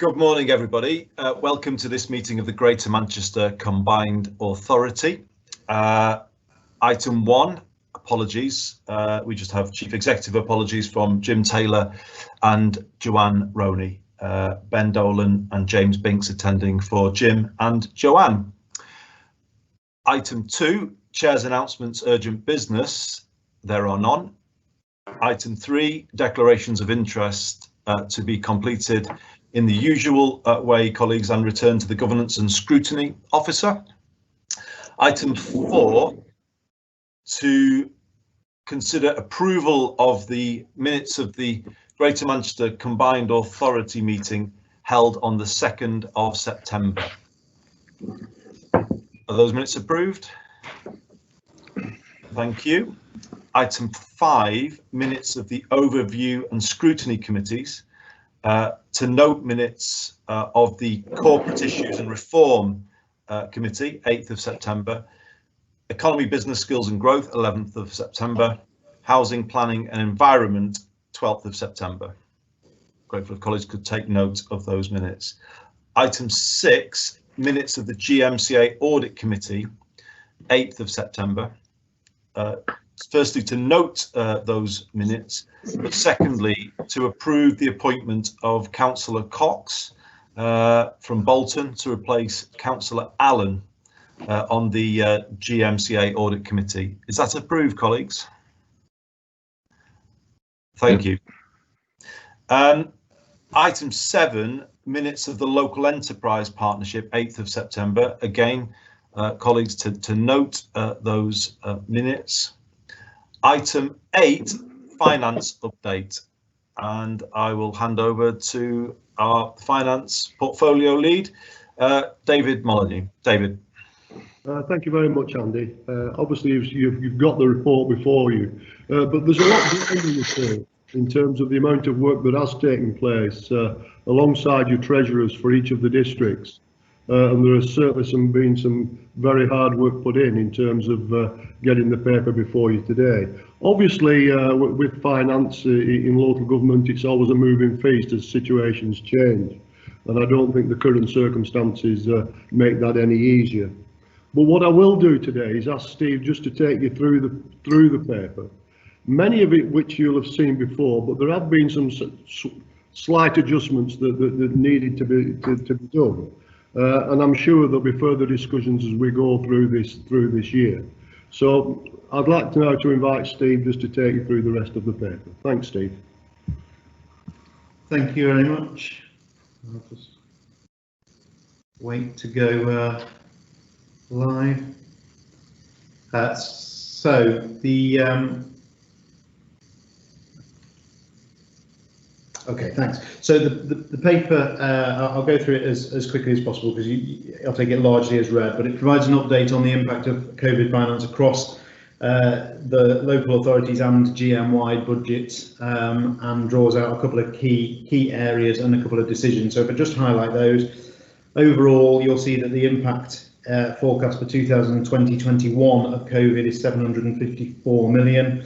Good morning, everybody. Welcome to this meeting of the Greater Manchester Combined Authority. Item 1, apologies. We just have Chief Executive apologies from Jim Taylor and Joanne Roney. Ben Dolan and James Binks attending for Jim and Joanne. Item 2, Chair's announcements, urgent business. There are none. Item 3, declarations of interest to be completed in the usual way, colleagues, and return to the Governance and Scrutiny Officer. Item 4, to consider approval of the minutes of the Greater Manchester Combined Authority meeting held on the 2nd of September. Are those minutes approved? Thank you. Item 5, minutes of the Overview and Scrutiny Committees. To note minutes of the Corporate Issues and Reform Committee, 8th of September. Economy, Business, Skills and Growth, 11th of September. Housing, Planning and Environment, 12th of September. Grateful if colleagues could take note of those minutes. Item 6, minutes of the GMCA Audit Committee, 8th of September. Firstly, to note those minutes, but secondly, to approve the appointment of Councillor Cox from Bolton to replace Councillor Allen on the GMCA Audit Committee. Is that approved, colleagues? Thank you. Item 7, minutes of the Local Enterprise Partnership, 8th of September. Again, colleagues, to note those minutes. Item 8, finance update, and I will hand over to our finance portfolio lead, David Molyneux. David. Thank you very much, Andy. Obviously, you've got the report before you, but there's a lot behind the report in terms of the amount of work that has taken place alongside your treasurers for each of the districts. And there has certainly been some very hard work put in terms of getting the paper before you today. Obviously, with finance in local government, it's always a moving feast as situations change, and I don't think the current circumstances make that any easier. But what I will do today is ask Steve just to take you through the paper, many of it which you'll have seen before, but there have been some slight adjustments that needed to be done. And I'm sure there'll be further discussions as we go through this year. So I'd like now to invite Steve just to take you through the rest of the paper. Thanks, Steve. Thank you very much. I'll just wait to go live. So the okay, thanks. So the paper, I'll go through it as quickly as possible because I'll take it largely as read, but it provides an update on the impact of COVID finance across the local authorities and GM-wide budgets, and draws out a couple of key areas and a couple of decisions. So if I just highlight those, overall you'll see that the impact forecast for 2020-21 of COVID is 754 million.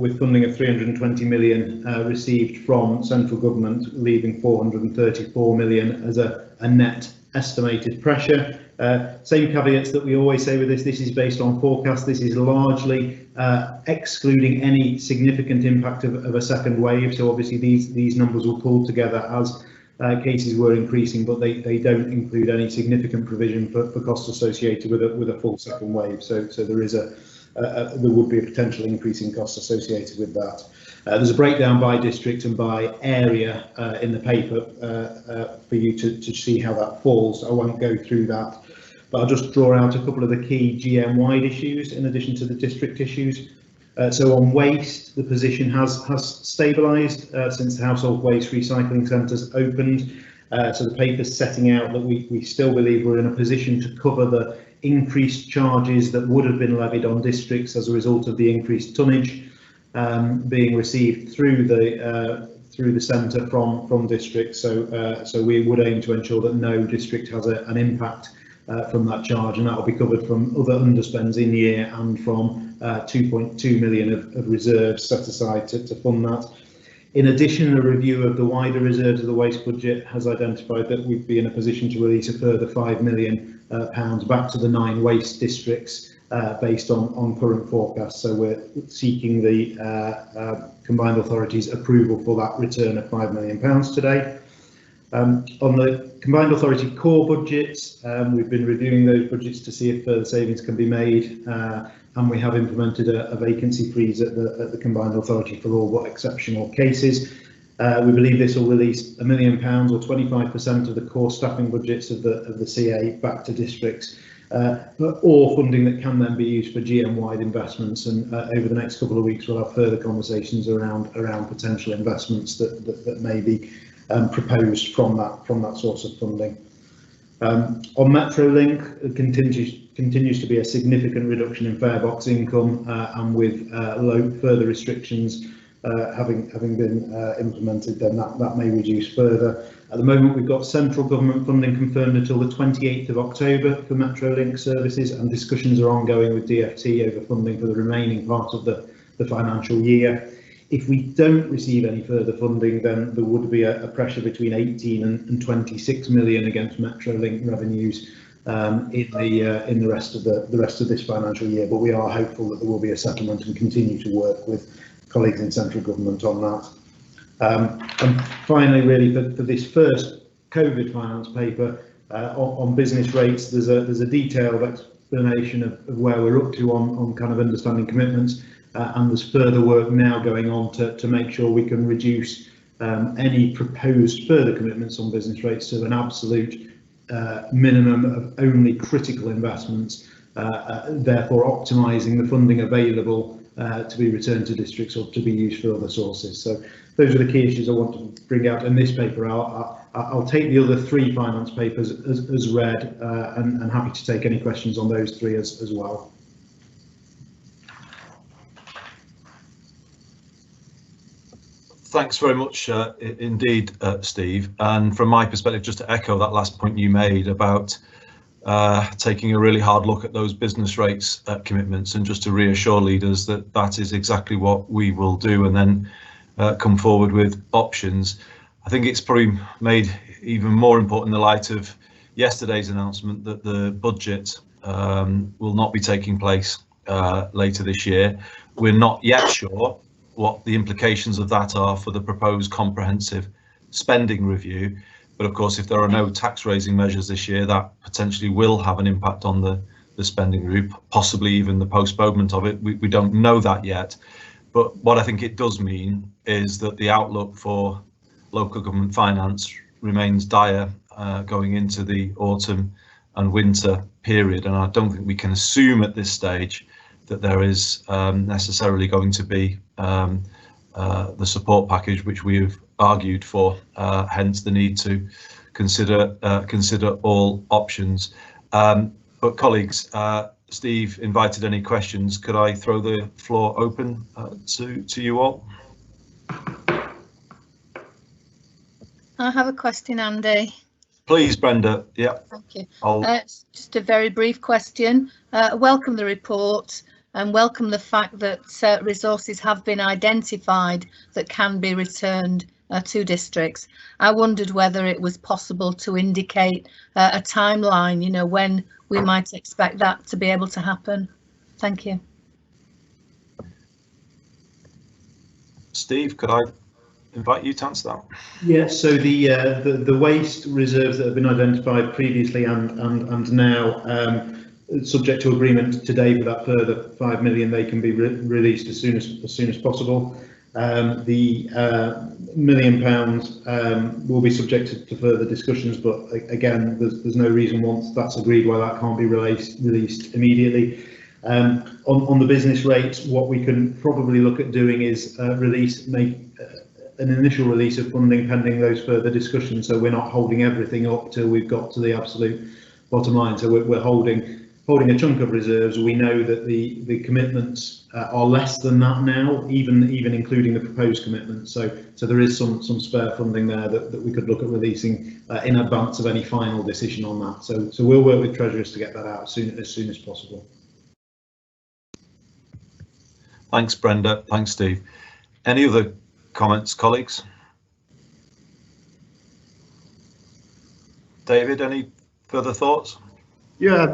With funding of 320 million received from central government, leaving 434 million as a net estimated pressure. Same caveats that we always say with this is based on forecast. This is largely excluding any significant impact of a second wave. So obviously these numbers were pulled together as cases were increasing, but they don't include any significant provision for costs associated with a full second wave. So there is there would be a potential increase in costs associated with that. There's a breakdown by district and by area in the paper for you to see how that falls. I won't go through that, but I'll just draw out a couple of the key GM-wide issues in addition to the district issues. So on waste, the position has stabilised since the household waste recycling centres opened. So the paper's setting out that we still believe we're in a position to cover the increased charges that would have been levied on districts as a result of the increased tonnage being received through the centre from districts. So we would aim to ensure that no district has an impact from that charge, and that will be covered from other underspends in year and from 2.2 million of reserves set aside to fund that. In addition, a review of the wider reserves of the waste budget has identified that we'd be in a position to release a further £5 million back to the 9 waste districts based on current forecasts. So we're seeking the combined authorities' approval for that return of £5 million today. On the combined authority core budgets, we've been reviewing those budgets to see if further savings can be made, and we have implemented a vacancy freeze at the combined authority for all but exceptional cases. We believe this will release £1 million or 25% of the core staffing budgets of the CA back to districts, or funding that can then be used for GM-wide investments. And over the next couple of weeks, we'll have further conversations around potential investments that may be proposed from that source of funding. On Metrolink, it continues to be a significant reduction in fare box income, and with further restrictions having been implemented, then that may reduce further. At the moment, we've got central government funding confirmed until the 28th of October for Metrolink services, and discussions are ongoing with DfT over funding for the remaining part of the financial year. If we don't receive any further funding, then there would be a pressure between 18 and 26 million against Metrolink revenues in the rest of this financial year. But we are hopeful that there will be a settlement and continue to work with colleagues in central government on that. And finally, really for this first COVID finance paper on business rates, there's a detailed explanation of where we're up to on kind of understanding commitments. And there's further work now going on to make sure we can reduce any proposed further commitments on business rates to an absolute minimum of only critical investments, therefore optimising the funding available to be returned to districts or to be used for other sources. So those are the key issues I want to bring out in this paper. I'll take the other 3 finance papers as read, and happy to take any questions on those 3 as well. Thanks very much indeed, Steve. And from my perspective, just to echo that last point you made about taking a really hard look at those business rates commitments, and just to reassure leaders that that is exactly what we will do, and then come forward with options. I think it's probably made even more important in the light of yesterday's announcement that the budget will not be taking place later this year. We're not yet sure what the implications of that are for the proposed comprehensive spending review. But of course, if there are no tax raising measures this year, that potentially will have an impact on the spending review, possibly even the postponement of it. We don't know that yet. But what I think it does mean is that the outlook for local government finance remains dire going into the autumn and winter period. And I don't think we can assume at this stage that there is necessarily going to be the support package which we have argued for, hence the need to consider all options. But colleagues, Steve invited any questions. Could I throw the floor open to you all? I have a question, Andy. Please, Brenda. Yeah. Thank you. Just a very brief question. Welcome the report and welcome the fact that resources have been identified that can be returned to districts. I wondered whether it was possible to indicate a timeline, you know, when we might expect that to be able to happen. Thank you. Steve, could I invite you to answer that? Yes, so the waste reserves that have been identified previously and now, subject to agreement today for that further 5 million, they can be released as soon as possible. The £1 million will be subjected to further discussions, but again, there's no reason once that's agreed why that can't be released immediately. On the business rates, what we can probably look at doing is make an initial release of funding pending those further discussions, so we're not holding everything up till we've got to the absolute bottom line. So we're holding a chunk of reserves. We know that the commitments are less than that now, even including the proposed commitments. So there is some spare funding there that we could look at releasing in advance of any final decision on that. So we'll work with treasurers to get that out as soon as possible. Thanks, Brenda. Thanks, Steve. Any other comments, colleagues? David, any further thoughts? Yeah,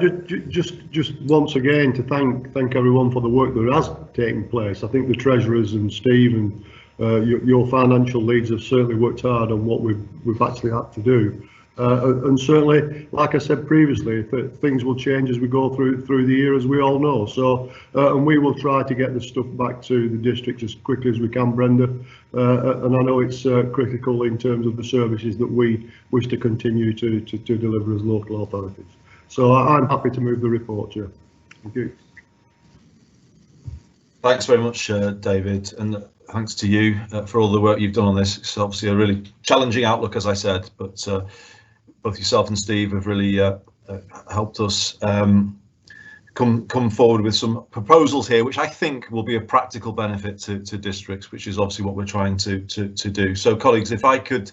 just once again to thank everyone for the work that has taken place. I think the treasurers and Steve and your financial leads have certainly worked hard on what we've actually had to do. And certainly, like I said previously, things will change as we go through the year, as we all know. So, and we will try to get the stuff back to the district as quickly as we can, Brenda. And I know it's critical in terms of the services that we wish to continue to deliver as local authorities. So I'm happy to move the report, Chair. Thank you. Thanks very much, David, and thanks to you for all the work you've done on this. It's obviously a really challenging outlook, as I said, but both yourself and Steve have really helped us come forward with some proposals here, which I think will be a practical benefit to districts, which is obviously what we're trying to do. So, colleagues, if I could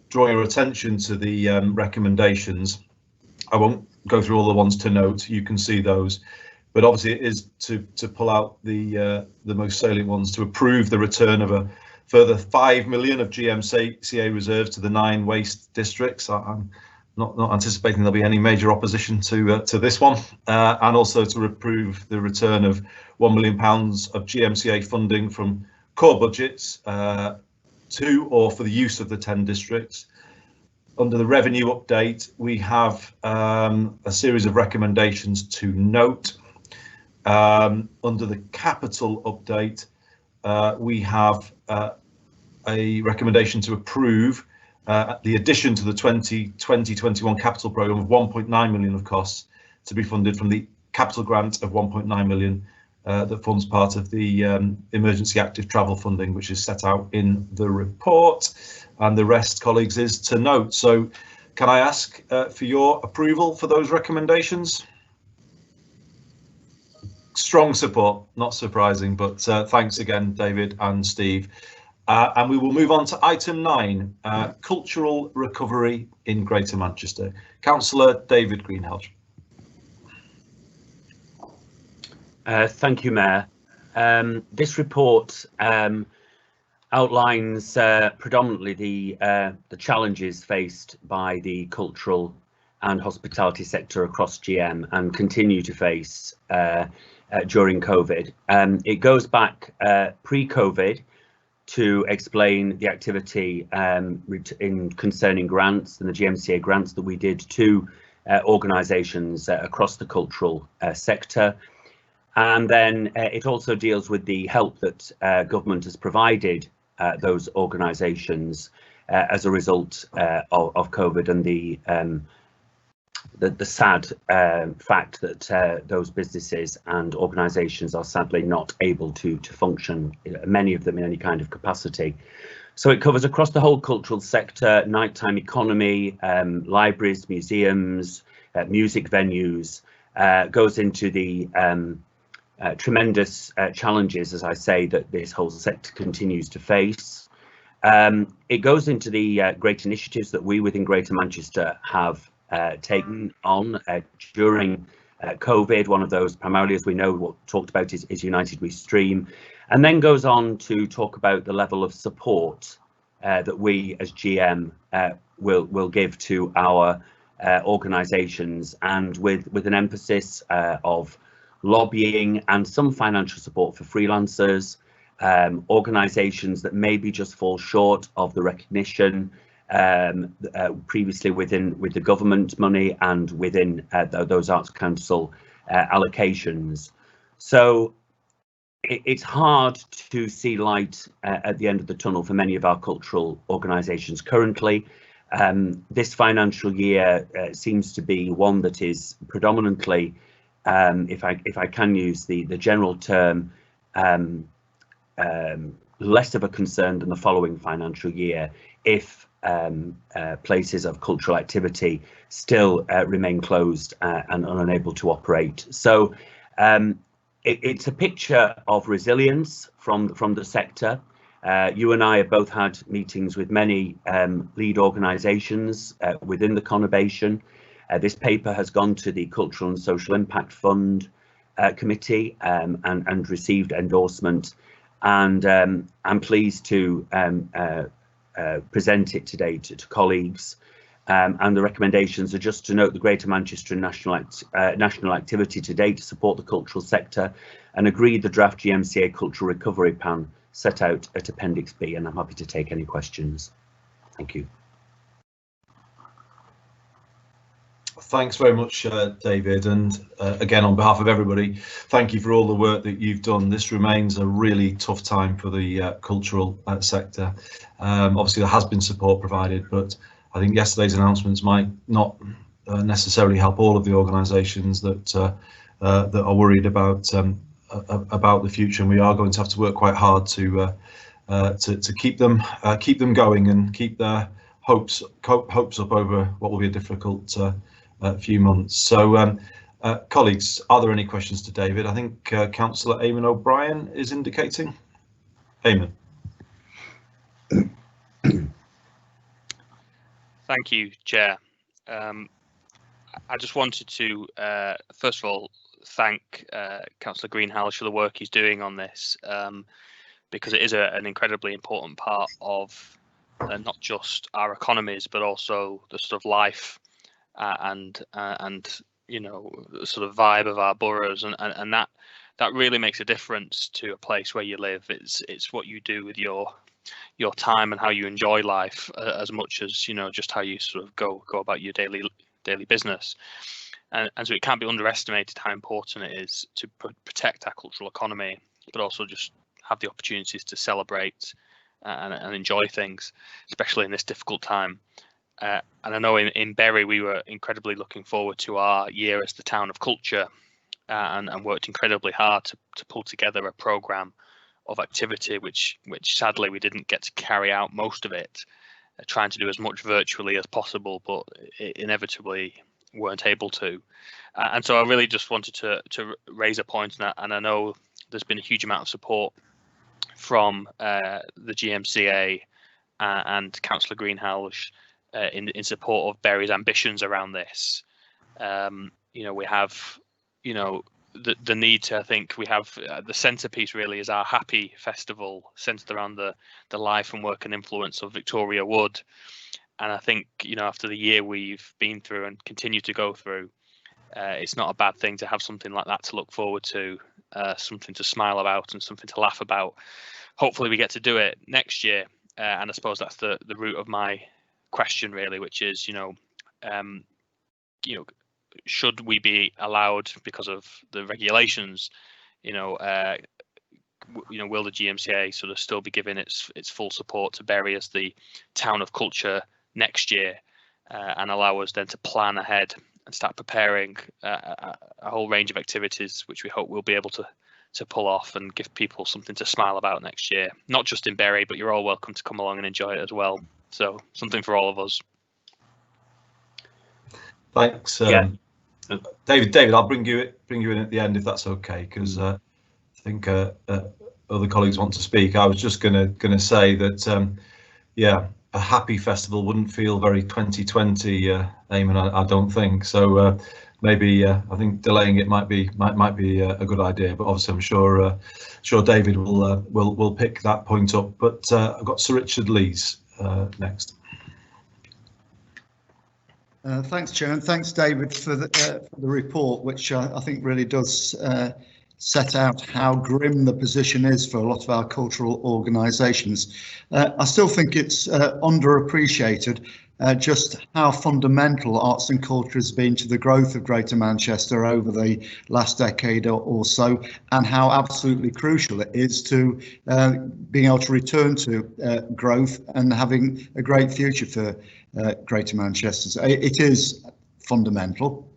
draw your attention to the recommendations. I won't go through all the ones to note, you can see those, but obviously it is to pull out the most salient ones, to approve the return of a further 5 million of GMCA reserves to the 9 waste districts. I'm not anticipating there'll be any major opposition to this one, and also to approve the return of £1 million of GMCA funding from core budgets to or for the use of the 10 districts. Under the revenue update, we have a series of recommendations to note. Under the capital update, we have a recommendation to approve the addition to the 2020-21 capital programme of 1.9 million of costs to be funded from the capital grant of 1.9 million that forms part of the emergency active travel funding, which is set out in the report. And the rest, colleagues, is to note. So can I ask for your approval for those recommendations? Strong support, not surprising, but thanks again, David and Steve. And we will move on to item 9, cultural recovery in Greater Manchester. Councillor David Greenhalgh. Thank you, Mayor. This report outlines predominantly the challenges faced by the cultural and hospitality sector across GM and continue to face during COVID. It goes back pre-COVID to explain the activity in concerning grants and the GMCA grants that we did to organisations across the cultural sector. And then it also deals with the help that government has provided those organisations as a result of COVID and the sad fact that those businesses and organisations are sadly not able to function, many of them in any kind of capacity. So it covers across the whole cultural sector, nighttime economy, libraries, museums, music venues, goes into the tremendous challenges, as I say, that this whole sector continues to face. It goes into the great initiatives that we within Greater Manchester have taken on during COVID. One of those, primarily, as we know, what talked about is United We Stream, and then goes on to talk about the level of support that we as GM will give to our organisations, and with an emphasis of lobbying and some financial support for freelancers, organisations that maybe just fall short of the recognition previously with the government money and within those Arts Council allocations. So it's hard to see light at the end of the tunnel for many of our cultural organisations currently. This financial year seems to be one that is predominantly, if I can use the general term, less of a concern than the following financial year, if places of cultural activity still remain closed and unable to operate. So it's a picture of resilience from the sector. You and I have both had meetings with many lead organisations within the conurbation. This paper has gone to the Cultural and Social Impact Fund Committee and received endorsement and I'm pleased to present it today to colleagues. And the recommendations are just to note the Greater Manchester national activity today to support the cultural sector, and agree the draft GMCA cultural recovery plan set out at Appendix B, and I'm happy to take any questions. Thank you. Thanks very much, David, and again, on behalf of everybody, thank you for all the work that you've done. This remains a really tough time for the cultural sector. Obviously, there has been support provided, but I think yesterday's announcements might not necessarily help all of the organisations that are worried about the future, and we are going to have to work quite hard to keep them going and keep their hopes up over what will be a difficult few months. So, colleagues, are there any questions to David? I think Councillor Eamon O'Brien is indicating. Eamon. Thank you, Chair. I just wanted to, first of all, thank Councillor Greenhalgh for the work he's doing on this, because it is an incredibly important part of not just our economies, but also the sort of life and you know, the sort of vibe of our boroughs, and that really makes a difference to a place where you live. It's what you do with your time and how you enjoy life, as much as, you know, just how you sort of go about your daily business. And so it can't be underestimated how important it is to protect our cultural economy, but also just have the opportunities to celebrate and enjoy things, especially in this difficult time. And I know in Bury we were incredibly looking forward to our year as the town of culture, and worked incredibly hard to pull together a programme of activity, which sadly we didn't get to carry out most of it, trying to do as much virtually as possible, but inevitably weren't able to. And so I really just wanted to raise a point, and I know there's been a huge amount of support from the GMCA and Councillor Greenhalgh in support of Bury's ambitions around this. You know, we have, you know, the need to, I think we have the centrepiece really is our Happy Festival, centred around the life and work and influence of Victoria Wood. And I think, you know, after the year we've been through and continue to go through, it's not a bad thing to have something like that to look forward to, something to smile about and something to laugh about. Hopefully we get to do it next year, and I suppose that's the root of my question really, which is, you know, should we be allowed, because of the regulations, you know, will the GMCA sort of still be giving its full support to Bury as the town of culture next year, and allow us then to plan ahead and start preparing a whole range of activities which we hope we'll be able to pull off and give people something to smile about next year, not just in Bury, but you're all welcome to come along and enjoy it as well. So something for all of us. Thanks. David, I'll bring you in at the end if that's okay, because I think other colleagues want to speak. I was just gonna say that yeah, a happy festival wouldn't feel very 2020, Eamon, I don't think so. Maybe I think delaying it might be a good idea, but obviously I'm sure David will pick that point up. But I've got Sir Richard Lees next. Thanks, Chair, and thanks, David, for the report, which I think really does set out how grim the position is for a lot of our cultural organisations. I still think it's underappreciated just how fundamental arts and culture has been to the growth of Greater Manchester over the last decade or so, and how absolutely crucial it is to being able to return to growth and having a great future for Greater Manchester. So it is fundamental.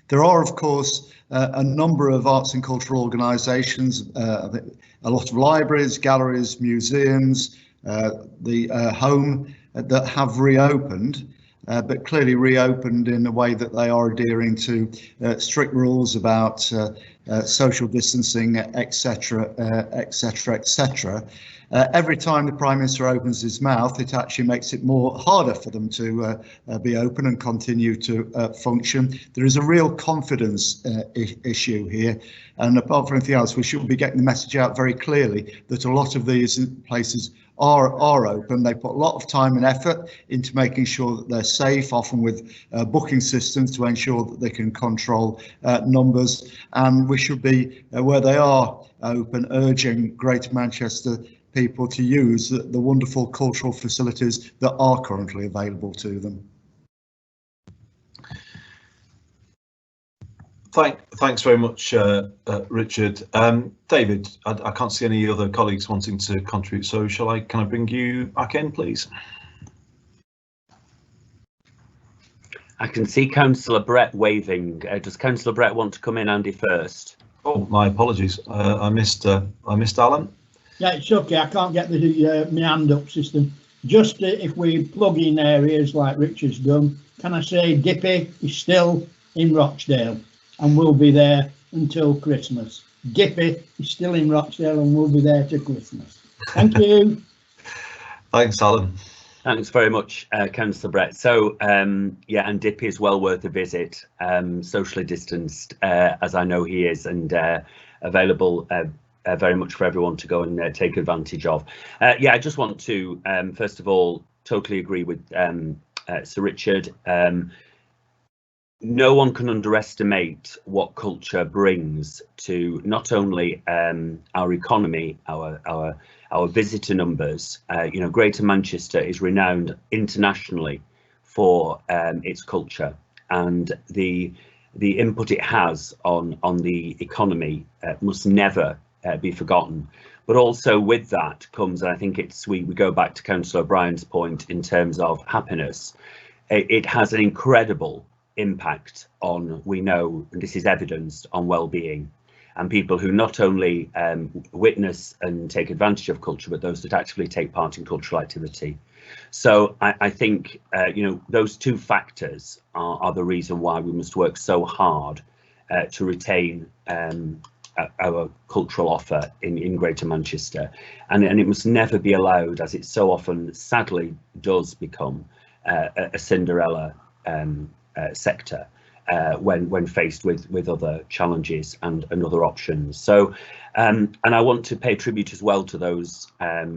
There are, of course, a number of arts and cultural organisations, a lot of libraries, galleries, museums, the home that have reopened, but clearly reopened in a way that they are adhering to strict rules about social distancing, etc., etc., etc. Every time the Prime Minister opens his mouth, it actually makes it harder for them to be open and continue to function. There is a real confidence issue here, and apart from anything else, we should be getting the message out very clearly that a lot of these places are open. They put a lot of time and effort into making sure that they're safe, often with booking systems to ensure that they can control numbers, and we should be, where they are open, urging Greater Manchester people to use the wonderful cultural facilities that are currently available to them. Thanks very much, Richard. David, I can't see any other colleagues wanting to contribute, so can I bring you back in, please? I can see Councillor Brett waving. Does Councillor Brett want to come in, Andy, first? Oh, my apologies. I missed Alan. Yeah, it's okay. I can't get the my hand up system. Just if we plug in areas like Richard's done, can I say Dippy is still in Rochdale and will be there until Christmas. Dippy is still in Rochdale and will be there to Christmas. Thank you. Thanks, Alan. Thanks very much, Councillor Brett. So, yeah, and Dippy is well worth a visit, socially distanced, as I know he is, and available very much for everyone to go and take advantage of. Yeah, I just want to, first of all, totally agree with Sir Richard. No one can underestimate what culture brings to not only our economy, our visitor numbers. You know, Greater Manchester is renowned internationally for its culture, and the input it has on the economy must never be forgotten. But also with that comes, and I think we go back to Councillor O'Brien's point in terms of happiness. It has an incredible impact on, we know, and this is evidenced, on well-being, and people who not only witness and take advantage of culture, but those that actively take part in cultural activity. So I think you know, those two factors are the reason why we must work so hard to retain our cultural offer in Greater Manchester, and it must never be allowed, as it so often sadly does become, a Cinderella sector when faced with other challenges and other options. So and I want to pay tribute as well to those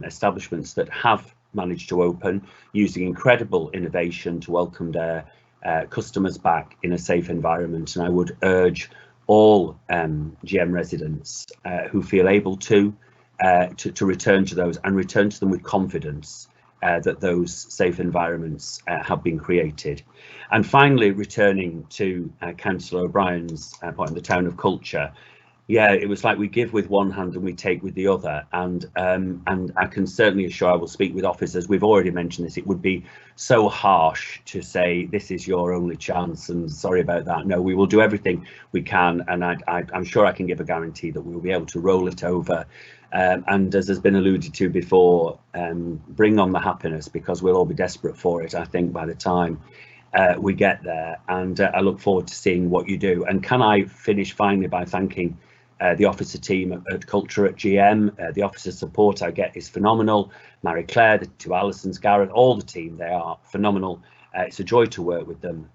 establishments that have managed to open using incredible innovation to welcome their customers back in a safe environment, and I would urge all GM residents who feel able to return to those, and return to them with confidence that those safe environments have been created. And finally, returning to Councillor O'Brien's point on the town of culture, yeah, it was like we give with one hand and we take with the other, and I can certainly assure, I will speak with officers, we've already mentioned this, it would be so harsh to say this is your only chance and sorry about that. No, we will do everything we can, and I'm sure I can give a guarantee that we'll be able to roll it over, and as has been alluded to before, bring on the happiness, because we'll all be desperate for it, I think, by the time we get there. And I look forward to seeing what you do. And can I finish finally by thanking the officer team at Culture at GM. The officer support I get is phenomenal. Mary Claire, the two Alisons, Gareth, all the team, they are phenomenal. It's a joy to work with them,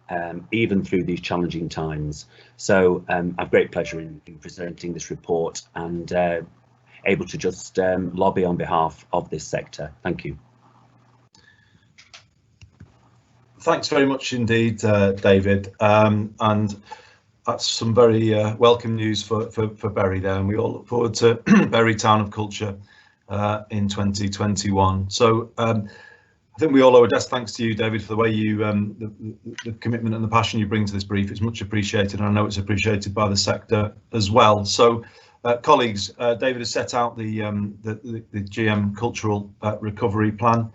even through these challenging times. So I have great pleasure in presenting this report and able to just lobby on behalf of this sector. Thank you. Thanks very much indeed, David. And that's some very welcome news for Bury there, and we all look forward to Bury Town of Culture in 2021. So I think we all owe a desk thanks to you, David, for the way you the commitment and the passion you bring to this brief. It's much appreciated, and I know it's appreciated by the sector as well. So colleagues, David has set out the GM Cultural Recovery Plan.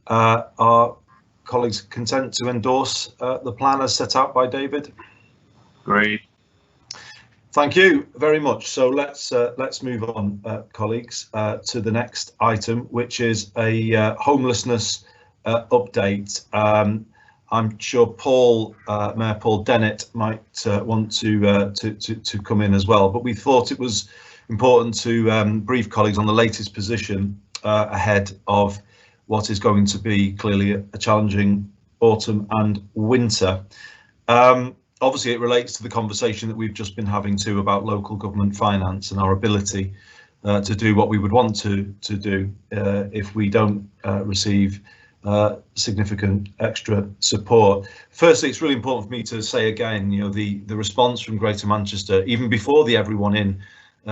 Are colleagues content to endorse the plan as set out by David? Great. Thank you very much. So let's move on, colleagues, to the next item, which is a homelessness update. I'm sure Paul, Mayor Paul Dennett might want to come in as well, but we thought it was important to brief colleagues on the latest position ahead of what is going to be clearly a challenging autumn and winter. Obviously, it relates to the conversation that we've just been having too about local government finance and our ability to do what we would want to do if we don't receive significant extra support. Firstly, it's really important for me to say again, the response from Greater Manchester, even before the Everyone In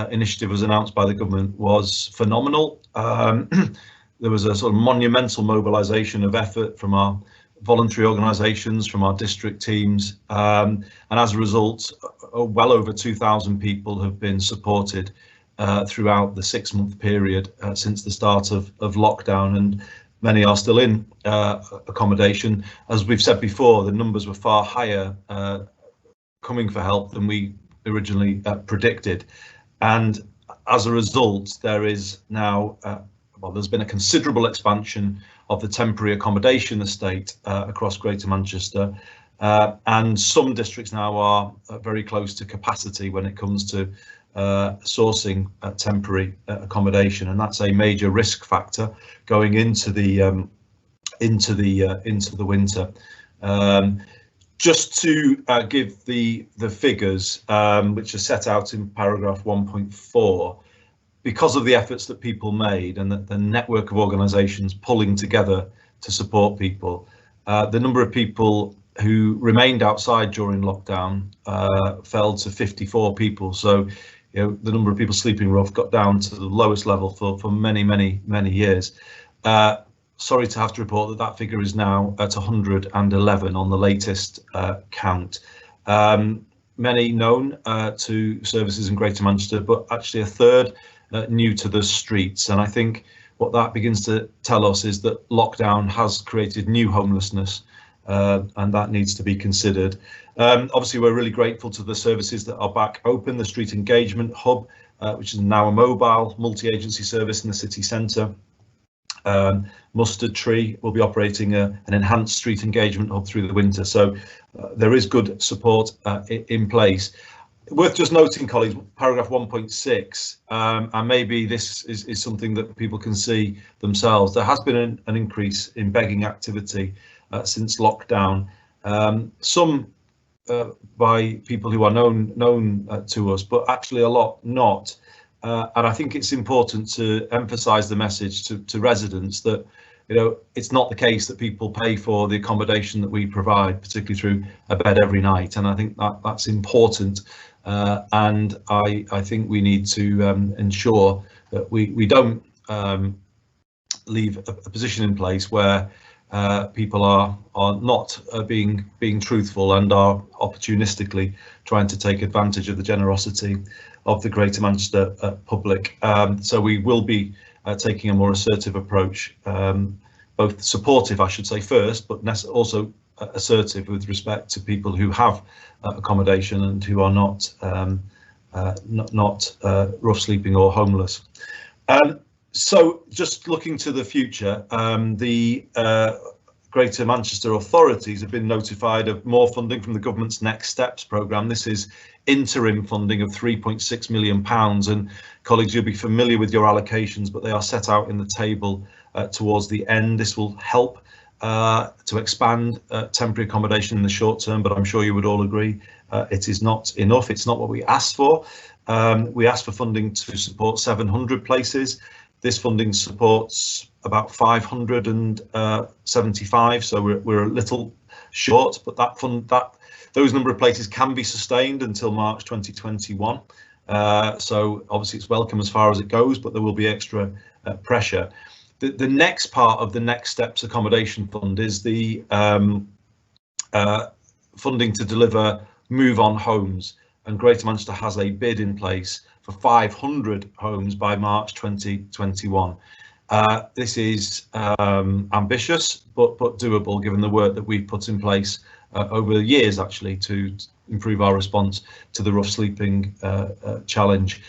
initiative was announced by the government, was phenomenal. There was a sort of monumental mobilisation of effort from our voluntary organisations, from our district teams, and as a result, well over 2,000 people have been supported throughout the 6-month period since the start of lockdown, and many are still in accommodation. As we've said before, the numbers were far higher coming for help than we originally predicted, and as a result, there is now there's been a considerable expansion of the temporary accommodation estate across Greater Manchester, and some districts now are very close to capacity when it comes to sourcing temporary accommodation, and that's a major risk factor going into the winter. Just to give the figures which are set out in paragraph 1.4, because of the efforts that people made and the network of organisations pulling together to support people, the number of people who remained outside during lockdown fell to 54 people. So, the number of people sleeping rough got down to the lowest level for many years. Sorry to have to report that figure is now at 111 on the latest count. Many known to services in Greater Manchester, but actually a third new to the streets. And I think what that begins to tell us is that lockdown has created new homelessness, and that needs to be considered. Obviously, we're really grateful to the services that are back open. The Street Engagement Hub, which is now a mobile multi-agency service in the city centre. Mustard Tree will be operating an enhanced street engagement hub through the winter. So there is good support in place. Worth just noting, colleagues, paragraph 1.6, and maybe this is something that people can see themselves. There has been an increase in begging activity since lockdown, some by people who are known to us, but actually a lot not. And I think it's important to emphasise the message to residents that it's not the case that people pay for the accommodation that we provide, particularly through a bed every night. And I think that's important. And I think we need to ensure that we don't leave a position in place where people are not being truthful and are opportunistically trying to take advantage of the generosity of the Greater Manchester public. So we will be taking a more assertive approach, both supportive, I should say, first, but also assertive with respect to people who have accommodation and who are not rough sleeping or homeless. So just looking to the future, the Greater Manchester authorities have been notified of more funding from the government's Next Steps programme. This is interim funding of £3.6 million, and colleagues, you'll be familiar with your allocations, but they are set out in the table towards the end. This will help to expand temporary accommodation in the short term, but I'm sure you would all agree it is not enough. It's not what we asked for. We asked for funding to support 700 places. This funding supports about 575, so we're a little short, but those number of places can be sustained until March 2021. So obviously it's welcome as far as it goes, but there will be extra pressure. The next part of the Next Steps Accommodation Fund is the funding to deliver move-on homes, and Greater Manchester has a bid in place for 500 homes by March 2021. This is ambitious, but doable given the work that we've put in place over the years, actually, to improve our response to the rough sleeping challenge.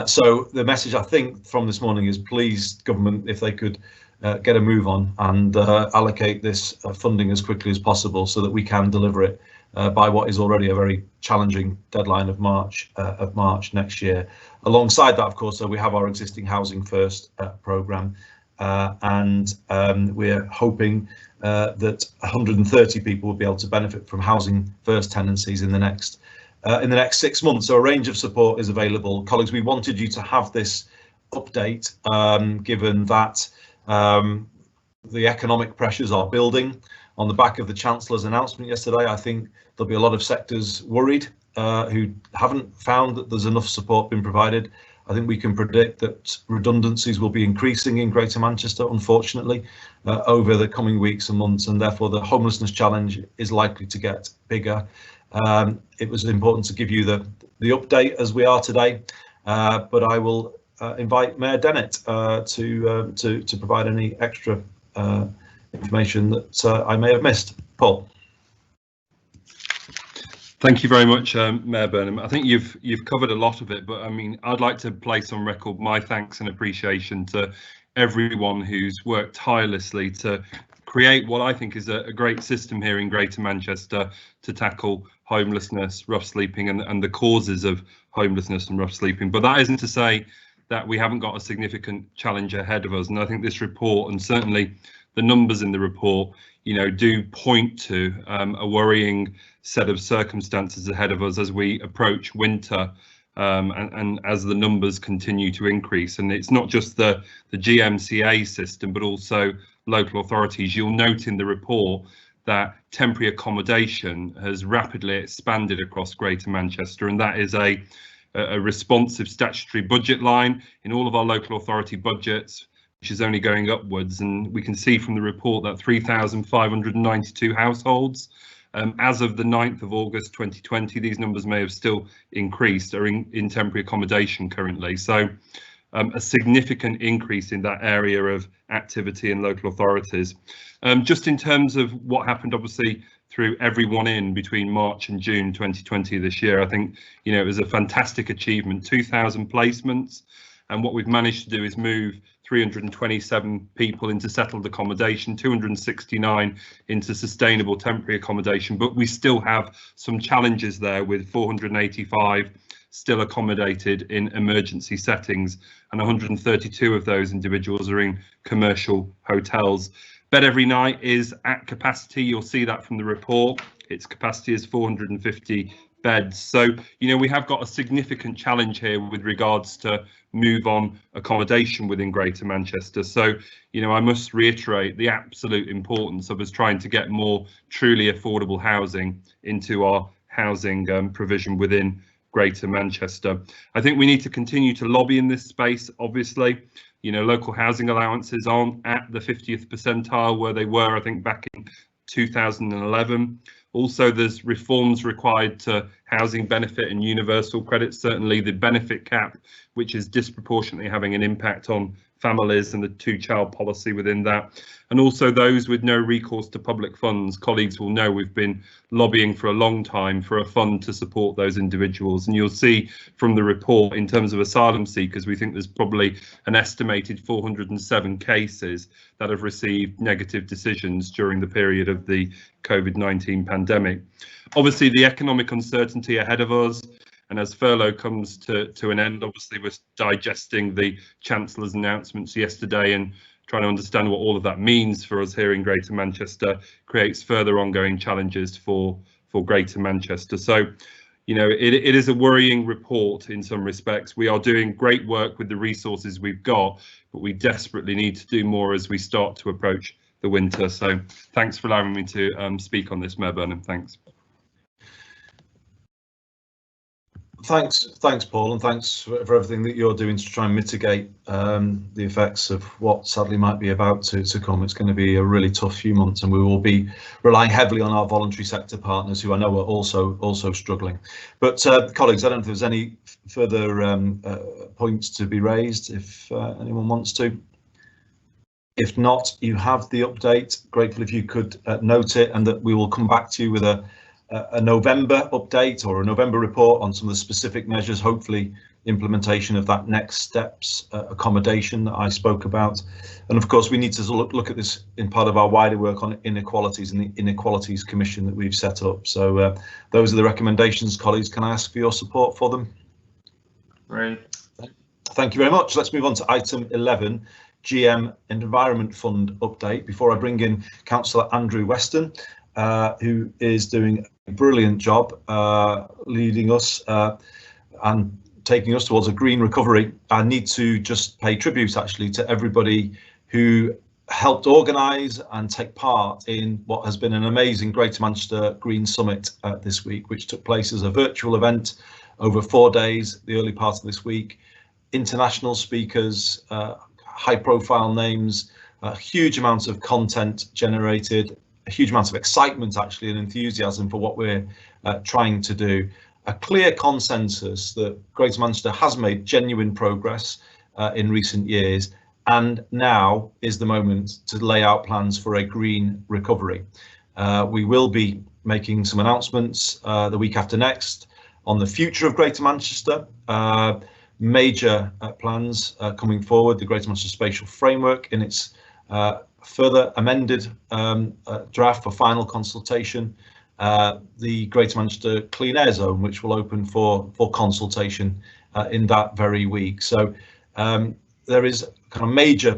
So the message I think from this morning is, please, government, if they could get a move on and allocate this funding as quickly as possible so that we can deliver it by what is already a very challenging deadline of March next year. Alongside that, of course, we have our existing Housing First programme, and we're hoping that 130 people will be able to benefit from Housing First tenancies in the next 6 months. So a range of support is available. Colleagues, we wanted you to have this update, given that the economic pressures are building on the back of the Chancellor's announcement yesterday. I think there'll be a lot of sectors worried who haven't found that there's enough support being provided. I think we can predict that redundancies will be increasing in Greater Manchester, unfortunately, over the coming weeks and months, and therefore the homelessness challenge is likely to get bigger. It was important to give you the update as we are today, but I will invite Mayor Dennett to provide any extra information that I may have missed. Paul. Thank you very much, Mayor Burnham. I think you've covered a lot of it, but I mean, I'd like to place on record my thanks and appreciation to everyone who's worked tirelessly to create what I think is a great system here in Greater Manchester to tackle homelessness, rough sleeping, and the causes of homelessness and rough sleeping. But that isn't to say that we haven't got a significant challenge ahead of us. And I think this report, and certainly the numbers in the report, do point to a worrying set of circumstances ahead of us as we approach winter, and as the numbers continue to increase. And it's not just the GMCA system, but also local authorities. You'll note in the report that temporary accommodation has rapidly expanded across Greater Manchester, and that is a responsive statutory budget line in all of our local authority budgets, which is only going upwards. And we can see from the report that 3,592 households, as of the 9th of August 2020, these numbers may have still increased, are in temporary accommodation currently. So a significant increase in that area of activity in local authorities. Just in terms of what happened, obviously, through everyone in between March and June 2020 this year, I think, it was a fantastic achievement, 2,000 placements. And what we've managed to do is move 327 people into settled accommodation, 269 into sustainable temporary accommodation, but we still have some challenges there with 485 still accommodated in emergency settings, and 132 of those individuals are in commercial hotels. Bed Every Night is at capacity. You'll see that from the report. Its capacity is 450 beds. So, we have got a significant challenge here with regards to move on accommodation within Greater Manchester. So, I must reiterate the absolute importance of us trying to get more truly affordable housing into our housing provision within Greater Manchester. I think we need to continue to lobby in this space. Obviously, local housing allowances aren't at the 50th percentile where they were, I think, back in 2011. Also, there's reforms required to housing benefit and universal credit, certainly the benefit cap, which is disproportionately having an impact on families, and the two-child policy within that. And also those with no recourse to public funds. Colleagues will know we've been lobbying for a long time for a fund to support those individuals. And you'll see from the report, in terms of asylum seekers, we think there's probably an estimated 407 cases that have received negative decisions during the period of the COVID-19 pandemic. Obviously, the economic uncertainty ahead of us, and as furlough comes to an end, obviously we're digesting the Chancellor's announcements yesterday and trying to understand what all of that means for us here in Greater Manchester, creates further ongoing challenges for Greater Manchester. So, it is a worrying report in some respects. We are doing great work with the resources we've got, but we desperately need to do more as we start to approach the winter. So thanks for allowing me to speak on this, Mayor Burnham. Thanks. Thanks, Paul, and thanks for everything that you're doing to try and mitigate the effects of what sadly might be about to come. It's going to be a really tough few months, and we will be relying heavily on our voluntary sector partners, who I know are also struggling. But colleagues, I don't know if there's any further points to be raised, if anyone wants to. If not, you have the update. Grateful if you could note it, and that we will come back to you with a November update or a November report on some of the specific measures, hopefully implementation of that next steps accommodation that I spoke about. And of course, we need to look at this in part of our wider work on inequalities and the Inequalities Commission that we've set up. So those are the recommendations, colleagues. Can I ask for your support for them? Great. Thank you very much. Let's move on to item 11, GM Environment Fund update. Before I bring in Councillor Andrew Weston, who is doing a brilliant job leading us and taking us towards a green recovery, I need to just pay tribute actually to everybody who helped organise and take part in what has been an amazing Greater Manchester Green Summit this week, which took place as a virtual event over 4 days, the early part of this week. International speakers, high profile names, huge amounts of content generated, a huge amount of excitement actually and enthusiasm for what we're trying to do. A clear consensus that Greater Manchester has made genuine progress in recent years, and now is the moment to lay out plans for a green recovery. We will be making some announcements the week after next on the future of Greater Manchester. Major plans coming forward, the Greater Manchester Spatial Framework in its further amended draft for final consultation, the Greater Manchester Clean Air Zone, which will open for consultation in that very week. So there is kind of major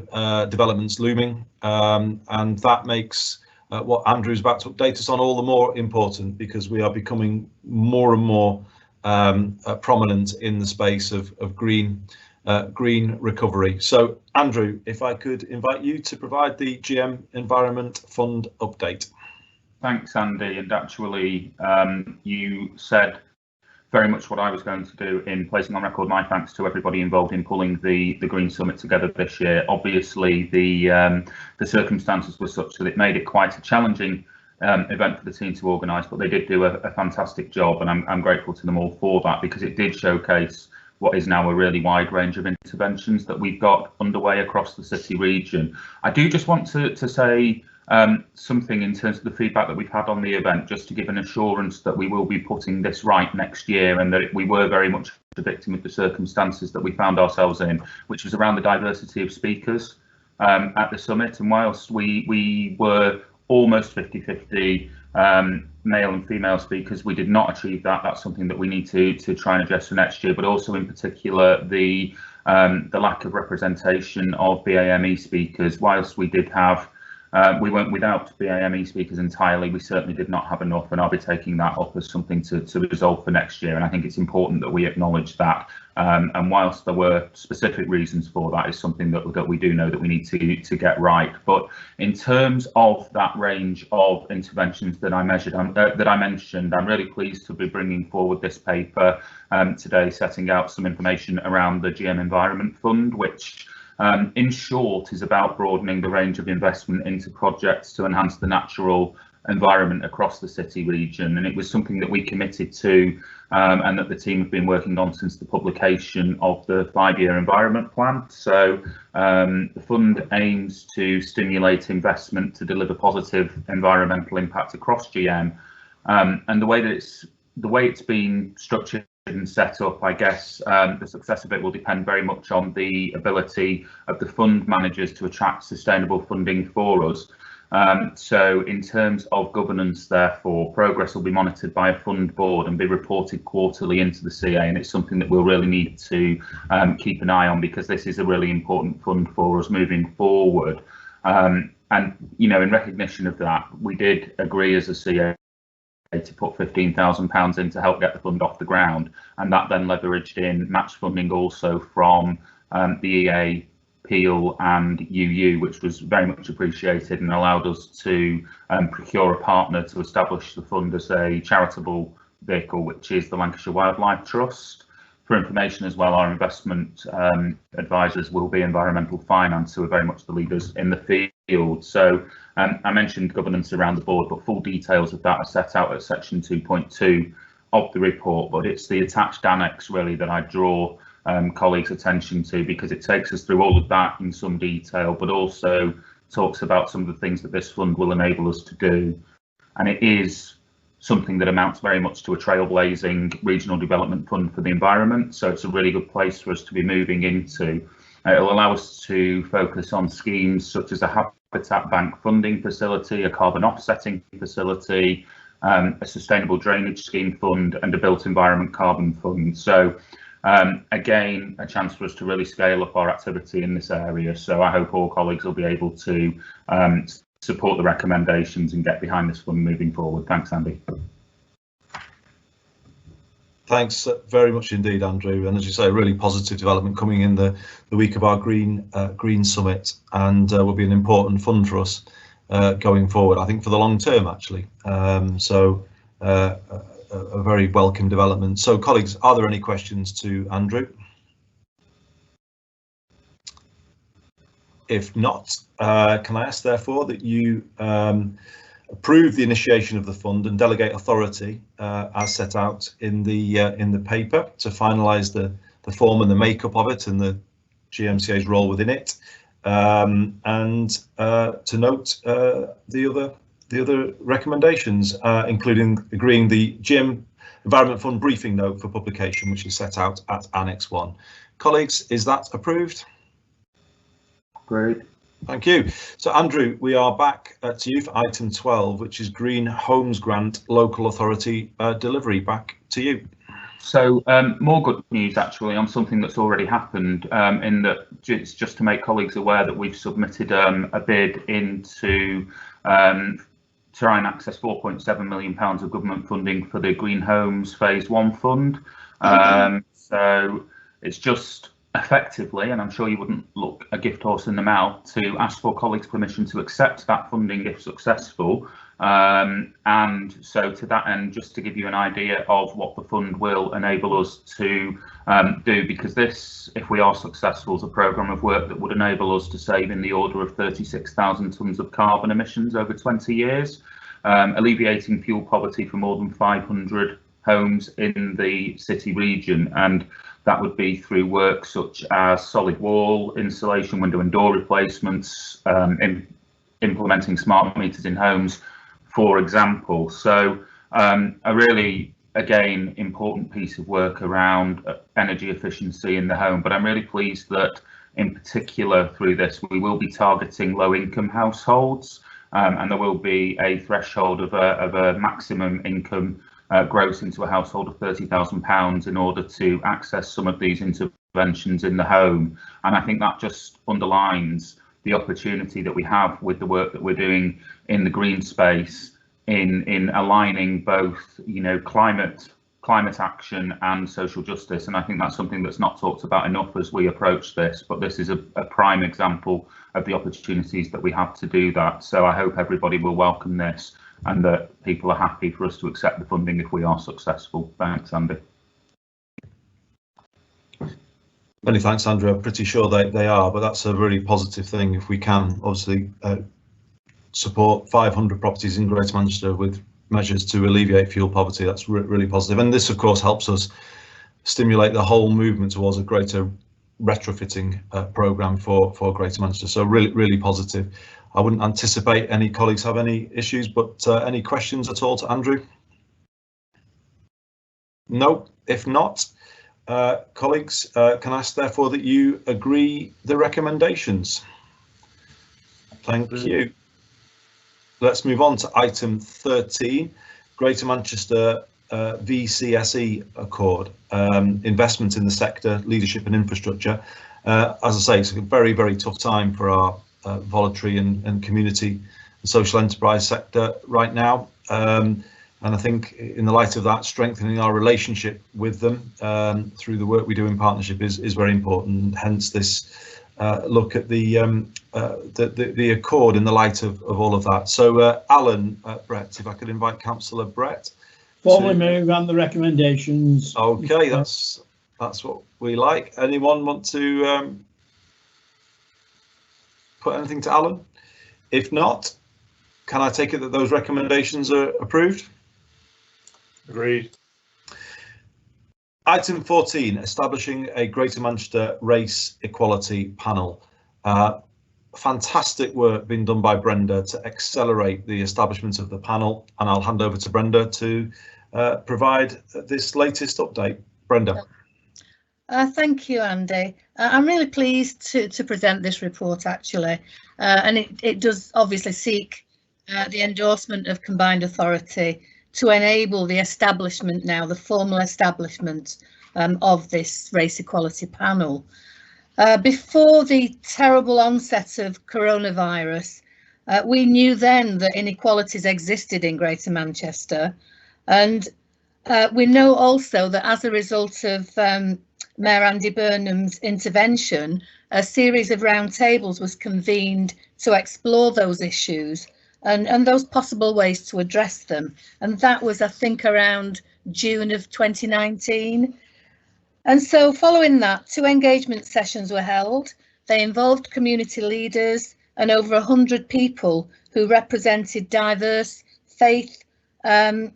developments looming, and that makes what Andrew's about to update us on all the more important, because we are becoming more and more prominent in the space of green recovery. So Andrew, if I could invite you to provide the GM Environment Fund update. Thanks, Andy. And actually, you said very much what I was going to do in placing on record my thanks to everybody involved in pulling the Green Summit together this year. Obviously, the circumstances were such that it made it quite a challenging event for the team to organise, but they did do a fantastic job, and I'm grateful to them all for that, because it did showcase what is now a really wide range of interventions that we've got underway across the city region. I do just want to say something in terms of the feedback that we've had on the event, just to give an assurance that we will be putting this right next year, and that we were very much a victim of the circumstances that we found ourselves in, which was around the diversity of speakers at the summit. And whilst we were almost 50-50 male and female speakers, we did not achieve that. That's something that we need to try and address for next year, but also in particular the lack of representation of BAME speakers. Whilst we did have we went without BAME speakers entirely, we certainly did not have enough, and I'll be taking that up as something to resolve for next year. And I think it's important that we acknowledge that. And whilst there were specific reasons for that, is something that we do know that we need to get right. But in terms of that range of interventions that I mentioned, I'm really pleased to be bringing forward this paper today, setting out some information around the GM Environment Fund, which in short is about broadening the range of investment into projects to enhance the natural environment across the city region. And it was something that we committed to and that the team have been working on since the publication of the 5-year environment plan. So the fund aims to stimulate investment to deliver positive environmental impact across GM, and the way it's been structured and set up, I guess the success of it will depend very much on the ability of the fund managers to attract sustainable funding for us. So in terms of governance, therefore, progress will be monitored by a fund board and be reported quarterly into the CA, and it's something that we'll really need to keep an eye on, because this is a really important fund for us moving forward. And, you know, in recognition of that, we did agree as a CA to put £15,000 in to help get the fund off the ground, and that then leveraged in match funding also from the EA, Peel and UU, which was very much appreciated and allowed us to procure a partner to establish the fund as a charitable vehicle, which is the Lancashire Wildlife Trust. For information as well, our investment advisors will be Environmental Finance, who are very much the leaders in the field. So I mentioned governance around the board, but full details of that are set out at section 2.2 of the report. But it's the attached annex really that I draw colleagues' attention to, because it takes us through all of that in some detail, but also talks about some of the things that this fund will enable us to do. And it is something that amounts very much to a trailblazing regional development fund for the environment. So it's a really good place for us to be moving into. It'll allow us to focus on schemes such as a habitat bank funding facility, a carbon offsetting facility, a sustainable drainage scheme fund, and a built environment carbon fund. So again, a chance for us to really scale up our activity in this area. So I hope all colleagues will be able to support the recommendations and get behind this fund moving forward. Thanks, Andy. Thanks very much indeed, Andrew. And as you say, a really positive development coming in the week of our Green Summit, and will be an important fund for us going forward, I think, for the long term, actually. So a very welcome development. So, colleagues, are there any questions to Andrew? If not, can I ask, therefore, that you approve the initiation of the fund and delegate authority as set out in the paper to finalise the form and the makeup of it and the GMCA's role within it, and to note the other recommendations, including agreeing the GM Environment Fund briefing note for publication, which is set out at Annex 1. Colleagues, is that approved? Great. Thank you. So, Andrew, we are back to you for item 12, which is Green Homes Grant Local Authority delivery. Back to you. So more good news actually on something that's already happened, in that it's just to make colleagues aware that we've submitted a bid into try and access £4.7 million of government funding for the Green Homes Phase 1 fund. So it's just effectively, and I'm sure you wouldn't look a gift horse in the mouth, to ask for colleagues' permission to accept that funding if successful. And so to that end, just to give you an idea of what the fund will enable us to do, because this, if we are successful, is a programme of work that would enable us to save in the order of 36,000 tonnes of carbon emissions over 20 years, alleviating fuel poverty for more than 500 homes in the city region. And that would be through work such as solid wall insulation, window and door replacements, implementing smart meters in homes, for example. So a really, again, important piece of work around energy efficiency in the home. But I'm really pleased that in particular through this, we will be targeting low income households, and there will be a threshold of a maximum income gross into a household of £30,000 in order to access some of these interventions in the home. And I think that just underlines the opportunity that we have with the work that we're doing in the green space, in aligning both, you know, climate action and social justice. And I think that's something that's not talked about enough as we approach this, but this is a prime example of the opportunities that we have to do that. So I hope everybody will welcome this and that people are happy for us to accept the funding if we are successful. Thanks, Andy. Many thanks, Andrew. I'm pretty sure they are, but that's a really positive thing if we can obviously support 500 properties in Greater Manchester with measures to alleviate fuel poverty. That's really positive. And this, of course, helps us stimulate the whole movement towards a greater retrofitting programme for Greater Manchester. So really positive. I wouldn't anticipate any colleagues have any issues, but any questions at all to Andrew? No, if not, colleagues, can I ask therefore that you agree the recommendations? Thank you. Let's move on to item 13, Greater Manchester VCSE Accord, investment in the sector, leadership and infrastructure. As I say, it's a very tough time for our voluntary and community and social enterprise sector right now. And I think in the light of that, strengthening our relationship with them through the work we do in partnership is very important. Hence this look at the accord in the light of all of that. So Alan, Brett, if I could invite Councillor Brett. Formally move on the recommendations. Okay, that's what we like. Anyone want to put anything to Alan? If not, can I take it that those recommendations are approved? Agreed. Item 14, establishing a Greater Manchester Race Equality Panel. fantastic work being done by Brenda to accelerate the establishment of the panel, and I'll hand over to Brenda to provide this latest update. Brenda. Thank you, Andy. I'm really pleased to present this report, actually, and it does obviously seek the endorsement of combined authority to enable the establishment now, the formal establishment of this race equality panel. Before the terrible onset of coronavirus, we knew then that inequalities existed in Greater Manchester, and we know also that as a result of Mayor Andy Burnham's intervention, a series of roundtables was convened to explore those issues and those possible ways to address them. And that was, I think, around June of 2019. And so following that, 2 engagement sessions were held. They involved community leaders and over 100 people who represented diverse faith and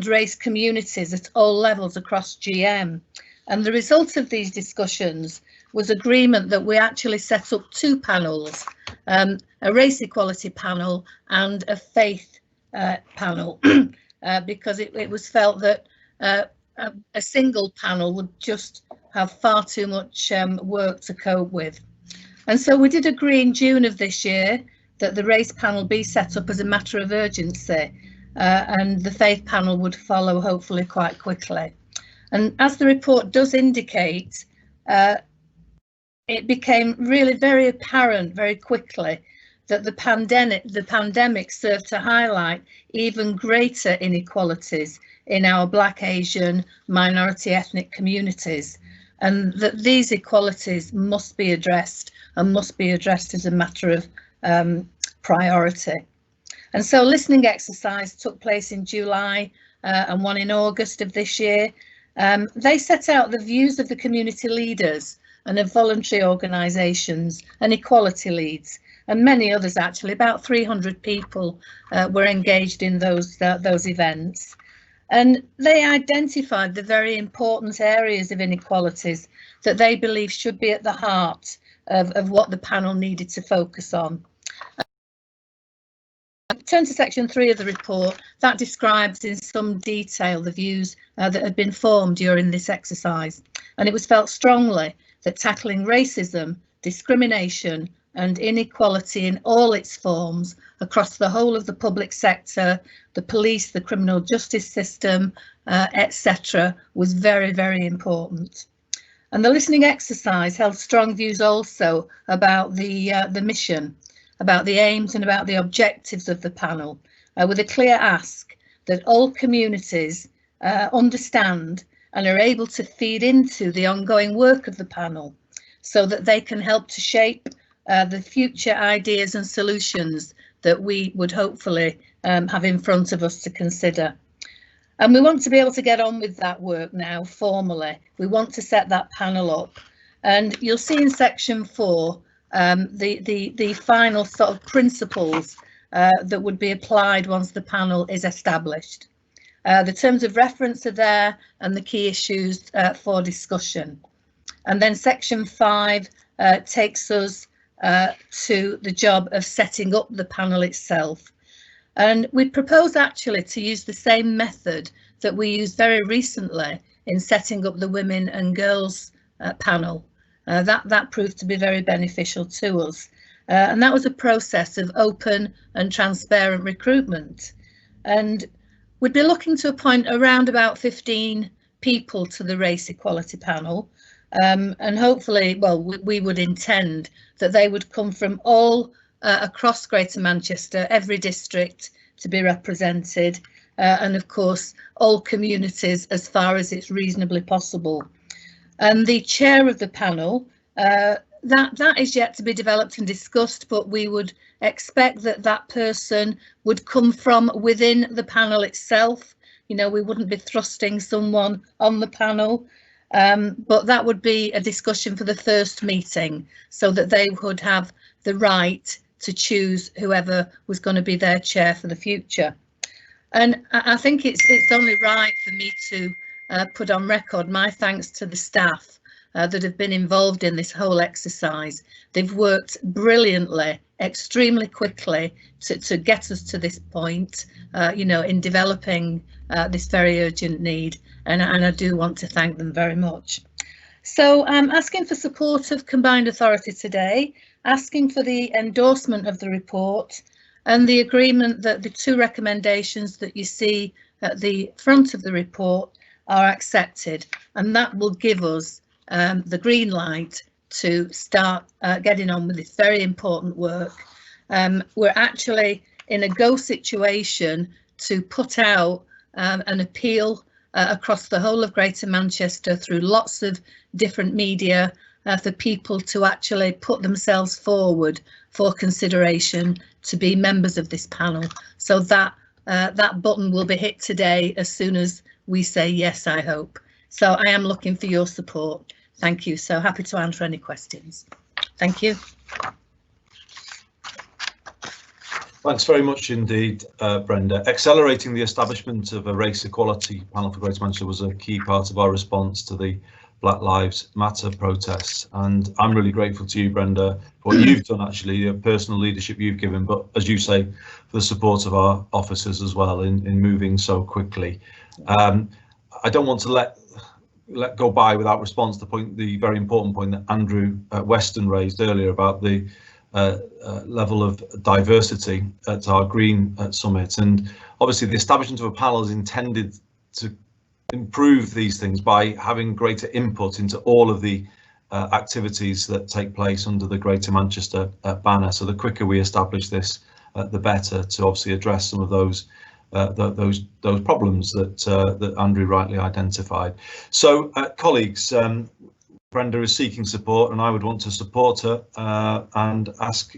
race communities at all levels across GM. And the result of these discussions was agreement that we actually set up 2 panels, a race equality panel and a faith panel, because it was felt that a single panel would just have far too much work to cope with. And so we did agree in June of this year that the race panel be set up as a matter of urgency, and the faith panel would follow hopefully quite quickly. And as the report does indicate, it became really very apparent very quickly that the pandemic served to highlight even greater inequalities in our Black, Asian, minority ethnic communities, and that these equalities must be addressed and must be addressed as a matter of priority. And so listening exercise took place in July and one in August of this year. They set out the views of the community leaders and of voluntary organisations and equality leads, and many others actually. About 300 people were engaged in those events. And they identified the very important areas of inequalities that they believe should be at the heart of what the panel needed to focus on. Turn to section 3 of the report. That describes in some detail the views that had been formed during this exercise, and it was felt strongly that tackling racism, discrimination and inequality in all its forms across the whole of the public sector, the police, the criminal justice system, etc. was very, very important. And the listening exercise held strong views also about the mission, about the aims and about the objectives of the panel, with a clear ask that all communities understand and are able to feed into the ongoing work of the panel so that they can help to shape the future ideas and solutions that we would hopefully have in front of us to consider. And we want to be able to get on with that work now formally. We want to set that panel up, and you'll see in section 4 the final sort of principles that would be applied once the panel is established. The terms of reference are there and the key issues for discussion. And then section 5 takes us to the job of setting up the panel itself. And we propose actually to use the same method that we used very recently in setting up the Women and Girls panel. That proved to be very beneficial to us. And that was a process of open and transparent recruitment. And we'd be looking to appoint around about 15 people to the race equality panel. And hopefully, well, we would intend that they would come from all across Greater Manchester, every district to be represented, and of course all communities as far as it's reasonably possible. And the chair of the panel, that is yet to be developed and discussed, but we would expect that that person would come from within the panel itself. You know, we wouldn't be thrusting someone on the panel, but that would be a discussion for the first meeting so that they would have the right to choose whoever was going to be their chair for the future. And I think it's only right for me to put on record my thanks to the staff that have been involved in this whole exercise. They've worked brilliantly, extremely quickly to get us to this point, you know, in developing this very urgent need, and I do want to thank them very much. So I'm asking for support of Combined Authority today, asking for the endorsement of the report and the agreement that the 2 recommendations that you see at the front of the report are accepted, and that will give us the green light to start getting on with this very important work. We're actually in a go situation to put out an appeal across the whole of Greater Manchester through lots of different media for people to actually put themselves forward for consideration to be members of this panel. So that that button will be hit today as soon as we say yes, I hope. So I am looking for your support. Thank you. So happy to answer any questions. Thank you. Thanks very much indeed, Brenda. Accelerating the establishment of a race equality panel for Greater Manchester was a key part of our response to the Black Lives Matter protests, and I'm really grateful to you, Brenda, for what you've done, actually, the personal leadership you've given, but as you say, for the support of our officers as well in moving so quickly. I don't want to let go by without response to the very important point that Andrew Weston raised earlier about the level of diversity at our Green Summit, and obviously the establishment of a panel is intended to improve these things by having greater input into all of the activities that take place under the Greater Manchester banner. So the quicker we establish this, the better, to obviously address some of those problems that Andrew rightly identified. So colleagues, Brenda is seeking support, and I would want to support her and ask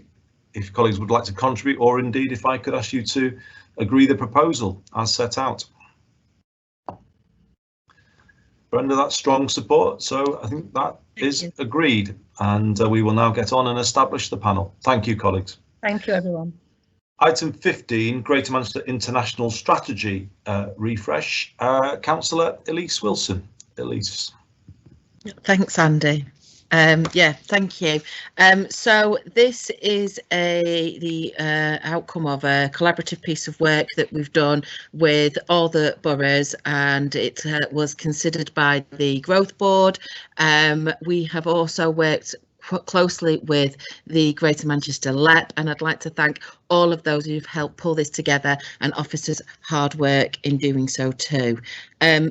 if colleagues would like to contribute, or indeed if I could ask you to agree the proposal as set out. Brenda, that's strong support, so I think that is agreed, and we will now get on and establish the panel. Thank you, colleagues. Thank you, everyone. Item 15, Greater Manchester International Strategy refresh. Councillor Elise Wilson. Elise. Thanks, Andy. Yeah, thank you. So this is the outcome of a collaborative piece of work that we've done with all the boroughs, and it was considered by the Growth Board. We have also worked closely with the Greater Manchester LEP, and I'd like to thank all of those who've helped pull this together and officers' hard work in doing so too.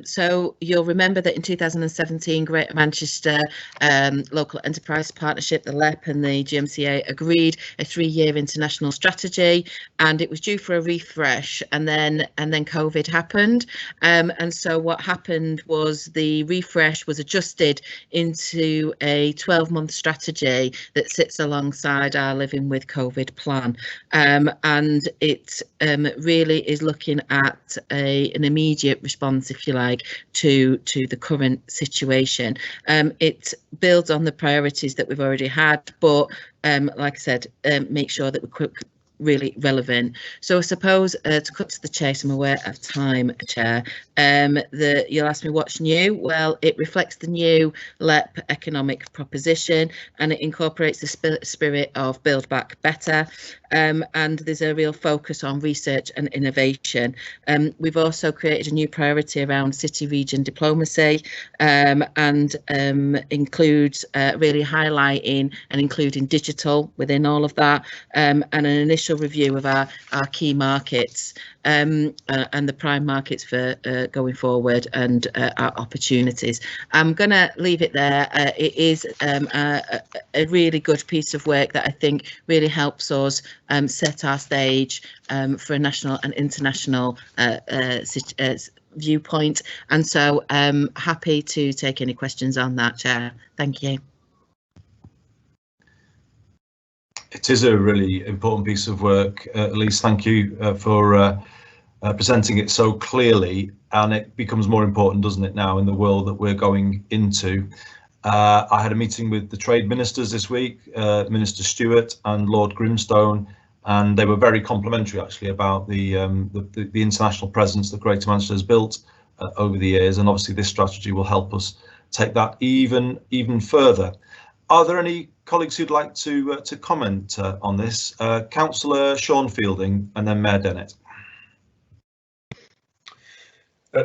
So you'll remember that in 2017, Greater Manchester Local Enterprise Partnership, the LEP and the GMCA agreed a 3-year international strategy, and it was due for a refresh, and then COVID happened. And so what happened was the refresh was adjusted into a 12-month strategy that sits alongside our Living with COVID plan. And it really is looking at an immediate response, if you like, to the current situation. It builds on the priorities that we've already had, but like I said, make sure that we're really relevant. So I suppose to cut to the chase, I'm aware of time, Chair, you'll ask me what's new. Well, it reflects the new LEP economic proposition, and it incorporates the spirit of Build Back Better, and there's a real focus on research and innovation. We've also created a new priority around city region diplomacy, and includes really highlighting and including digital within all of that, and an initial review of our key markets and the prime markets for going forward, and our opportunities. I'm going to leave it there. It is a really good piece of work that I think really helps us set our stage for a national and international viewpoint, and so happy to take any questions on that, Chair. Thank you. It is a really important piece of work, Elise. Thank you for presenting it so clearly, and it becomes more important, doesn't it, now in the world that we're going into. I had a meeting with the trade ministers this week, Minister Stewart and Lord Grimstone, and they were very complimentary actually about the international presence that Greater Manchester has built over the years, and obviously this strategy will help us take that even further. Are there any colleagues who'd like to comment on this? Councillor Sean Fielding and then Mayor Dennett.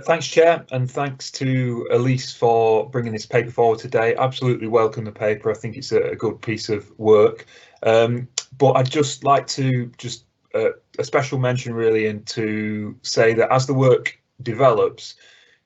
Thanks, Chair, and thanks to Elise for bringing this paper forward today. Absolutely welcome the paper. I think it's a good piece of work. But I'd just like to a special mention really, and to say that as the work develops,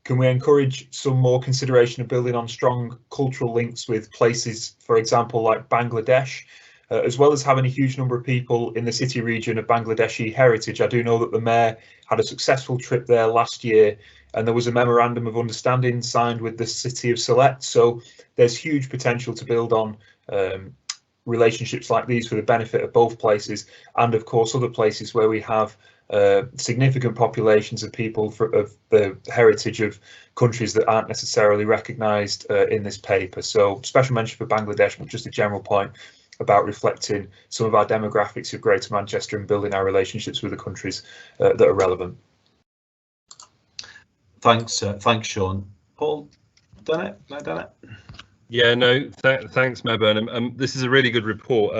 can we encourage some more consideration of building on strong cultural links with places, for example, like Bangladesh, as well as having a huge number of people in the city region of Bangladeshi heritage. I do know that the Mayor had a successful trip there last year, and there was a memorandum of understanding signed with the city of Sylhet. So there's huge potential to build on relationships like these for the benefit of both places, and of course other places where we have significant populations of people of the heritage of countries that aren't necessarily recognised in this paper. So special mention for Bangladesh, but just a general point about reflecting some of our demographics of Greater Manchester and building our relationships with the countries that are relevant. Thanks, Sean. Paul Dennett, Mayor Dennett. Yeah, no, thanks, Mayor Burnham. This is a really good report.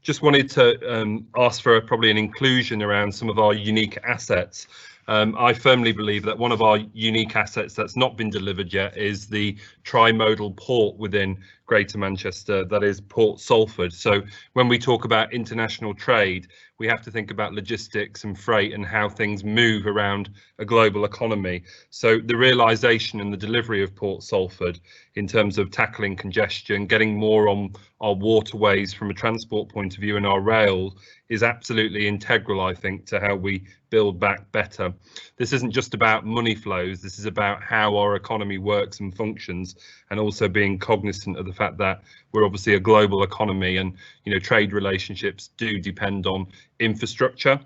Just wanted to ask for probably an inclusion around some of our unique assets. I firmly believe that one of our unique assets that's not been delivered yet is the trimodal port within Greater Manchester, that is Port Salford. So when we talk about international trade, we have to think about logistics and freight and how things move around a global economy. So the realisation and the delivery of Port Salford in terms of tackling congestion, getting more on our waterways from a transport point of view and our rail is absolutely integral, I think, to how we build back better. This isn't just about money flows, this is about how our economy works and functions, and also being cognizant of the fact that we're obviously a global economy, and trade relationships do depend on infrastructure.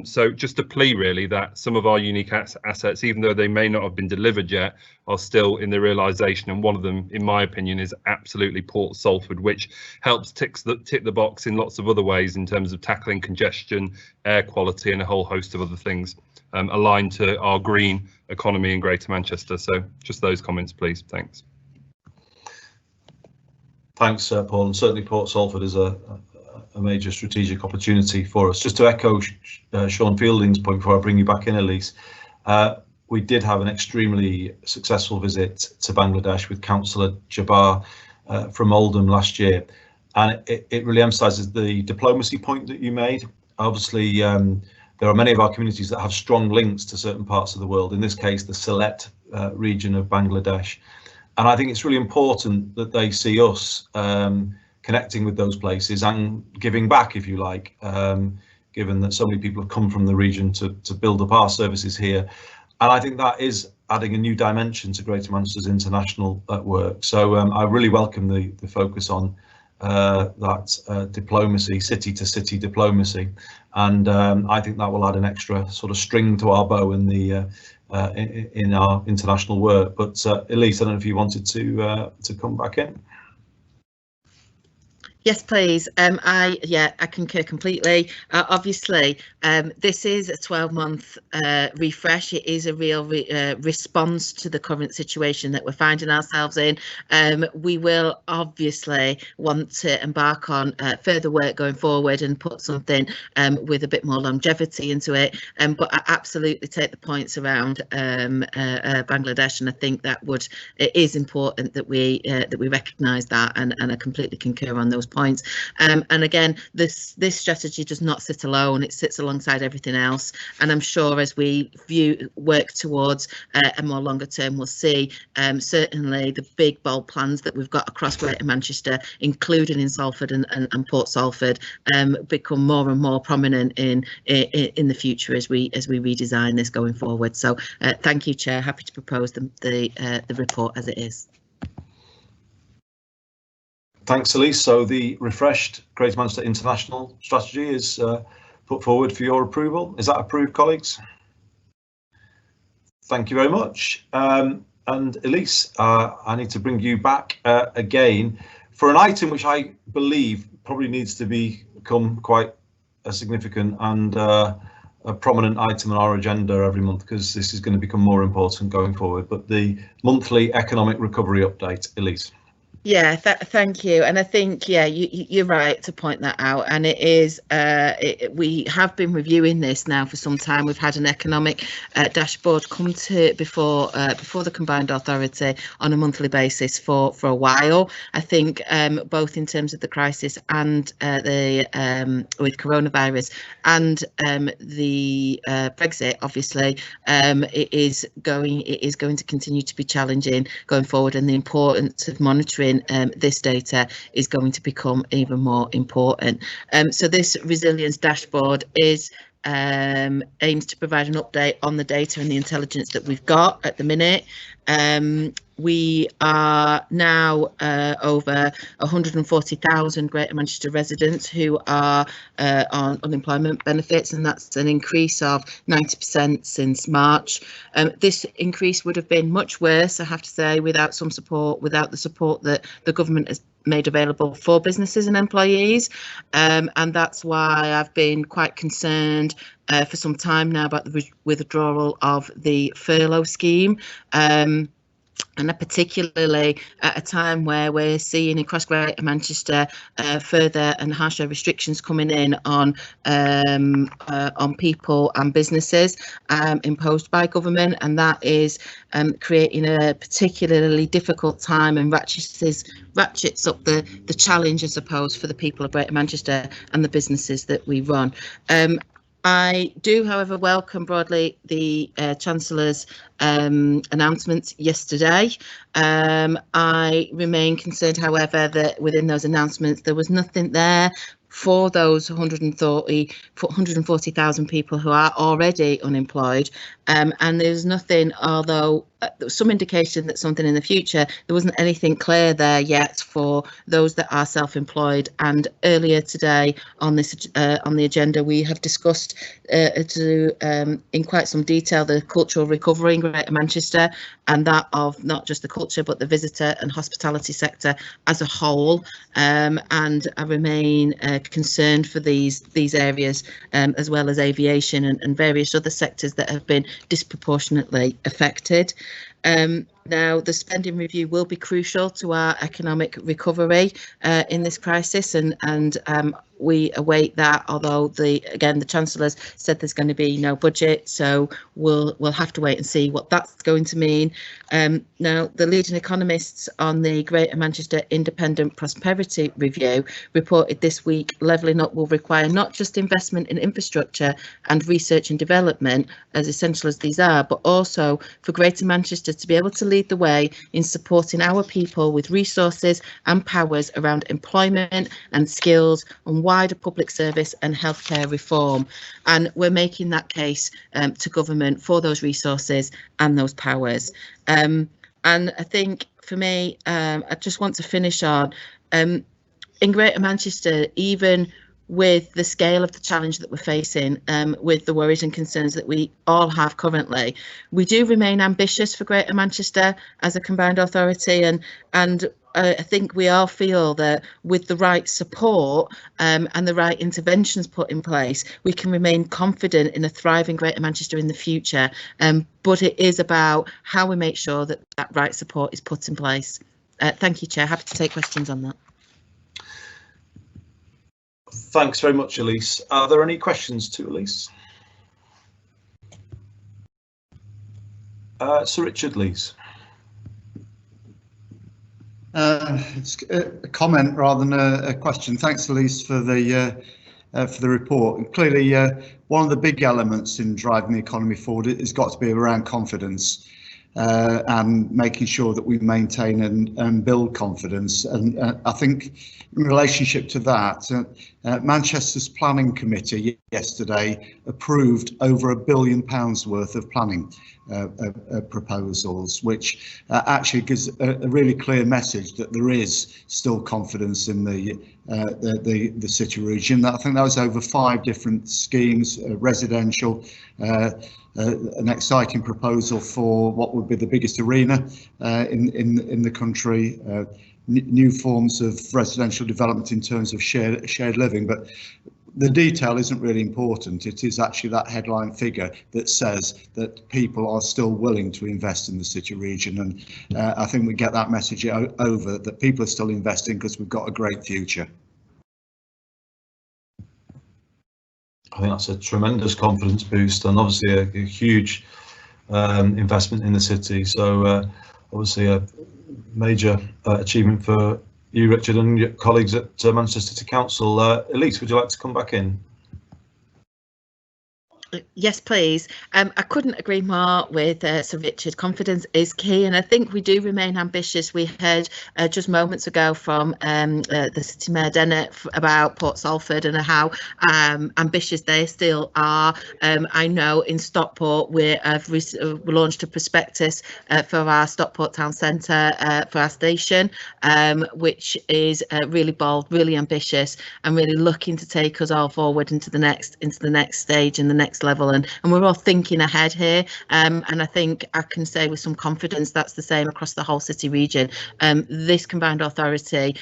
So just a plea really that some of our unique assets, even though they may not have been delivered yet, are still in the realisation, and one of them, in my opinion, is absolutely Port Salford, which helps tick the box in lots of other ways in terms of tackling congestion, air quality and a whole host of other things aligned to our green economy in Greater Manchester. So just those comments, please. Thanks. Thanks, Paul, and certainly Port Salford is a major strategic opportunity for us. Just to echo Sean Fielding's point before I bring you back in, Elise, we did have an extremely successful visit to Bangladesh with Councillor Jabbar from Oldham last year, and it really emphasises the diplomacy point that you made. Obviously, there are many of our communities that have strong links to certain parts of the world, in this case the Sylhet region of Bangladesh, and I think it's really important that they see us connecting with those places and giving back, if you like, given that so many people have come from the region to build up our services here. And I think that is adding a new dimension to Greater Manchester's international work. So I really welcome the focus on that diplomacy, city-to-city diplomacy, and I think that will add an extra sort of string to our bow in the in our international work. But Elise, I don't know if you wanted to come back in. Yes, please. I concur completely. Obviously, this is a 12-month refresh. It is a real response to the current situation that we're finding ourselves in. We will obviously want to embark on further work going forward and put something with a bit more longevity into it. But I absolutely take the points around Bangladesh, and I think that it is important that we recognise that, and I completely concur on those points. And again, this strategy does not sit alone, it sits alongside everything else, and I'm sure as we work towards a more longer term, we'll see certainly the big bold plans that we've got across Greater Manchester, including in Salford and Port Salford, become more and more prominent in the future as we redesign this going forward. So thank you, Chair. Happy to propose the report as it is. Thanks, Elise. So the refreshed Greater Manchester International Strategy is put forward for your approval. Is that approved, colleagues? Thank you very much. And Elise, I need to bring you back again for an item which I believe probably needs to become quite significant and a prominent item on our agenda every month, because this is going to become more important going forward. But the monthly economic recovery update, Elise. Yeah, thank you. And I think, yeah, you're right to point that out. And it is, we have been reviewing this now for some time. We've had an economic dashboard come to before the Combined Authority on a monthly basis for a while. I think both in terms of the crisis and with coronavirus and the Brexit, obviously, it is going to continue to be challenging going forward, and the importance of monitoring this data is going to become even more important. So this resilience dashboard is aims to provide an update on the data and the intelligence that we've got at the minute. We are now over 140,000 Greater Manchester residents who are on unemployment benefits, and that's an increase of 90% since March. This increase would have been much worse, I have to say, without some support, without the support that the government has made available for businesses and employees, and that's why I've been quite concerned for some time now about the withdrawal of the furlough scheme. And particularly at a time where we're seeing across Greater Manchester further and harsher restrictions coming in on people and businesses imposed by government, and that is creating a particularly difficult time and ratchets up the challenge, I suppose, for the people of Greater Manchester and the businesses that we run. I do, however, welcome broadly the Chancellor's announcements yesterday. I remain concerned, however, that within those announcements there was nothing there for those 140,000 people who are already unemployed, and there's nothing, although there was some indication that something in the future, there wasn't anything clear there yet for those that are self-employed. And earlier today on this on the agenda, we have discussed in quite some detail the cultural recovery in Greater Manchester, and that of not just the culture but the visitor and hospitality sector as a whole, and I remain concerned for these areas, as well as aviation and various other sectors that have been disproportionately affected. Now, the spending review will be crucial to our economic recovery in this crisis, and we await that, although again the Chancellor's said there's going to be no budget, so we'll have to wait and see what that's going to mean. Now, the leading economists on the Greater Manchester Independent Prosperity Review reported this week levelling up will require not just investment in infrastructure and research and development, as essential as these are, but also for Greater Manchester to be able to lead the way in supporting our people with resources and powers around employment and skills and wider public service and healthcare reform. And we're making that case to government for those resources and those powers. And I think for me, I just want to finish on in Greater Manchester, even with the scale of the challenge that we're facing, with the worries and concerns that we all have currently, we do remain ambitious for Greater Manchester as a combined authority, and I think we all feel that with the right support and the right interventions put in place, we can remain confident in a thriving Greater Manchester in the future. But it is about how we make sure that that right support is put in place. Thank you, Chair. Happy to take questions on that. Thanks very much, Elise. Are there any questions to Elise? Sir Richard Lees. It's a comment rather than a question. Thanks, Elise, for the report. And clearly, one of the big elements in driving the economy forward has got to be around confidence. And making sure that we maintain and build confidence. And I think in relationship to that, Manchester's Planning Committee yesterday approved over £1 billion worth of planning proposals, which actually gives a really clear message that there is still confidence in the city region. I think that was over 5 different schemes, residential, an exciting proposal for what would be the biggest arena in the country, new forms of residential development in terms of shared living. But the detail isn't really important. It is actually that headline figure that says that people are still willing to invest in the city region, and I think we get that message over, that people are still investing because we've got a great future. I think that's a tremendous confidence boost, and obviously a huge investment in the city. So obviously a major achievement for you, Richard, and your colleagues at Manchester City Council. Elise, would you like to come back in? Yes, please. I couldn't agree more with Sir Richard. Confidence is key, and I think we do remain ambitious. We heard just moments ago from the City Mayor Dennett about Port Salford and how ambitious they still are. I know in Stockport we launched a prospectus for our Stockport Town Centre for our station, which is really bold, really ambitious, and really looking to take us all forward into the next stage and the next level, and we're all thinking ahead here, and I think I can say with some confidence that's the same across the whole city region. This combined authority,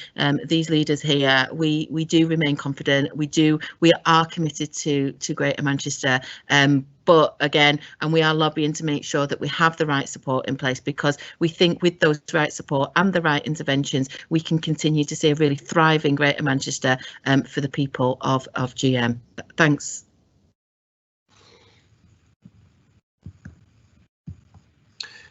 these leaders here, we do remain confident. We are committed to Greater Manchester, but again, and we are lobbying to make sure that we have the right support in place, because we think with those right support and the right interventions, we can continue to see a really thriving Greater Manchester for the people of GM. Thanks.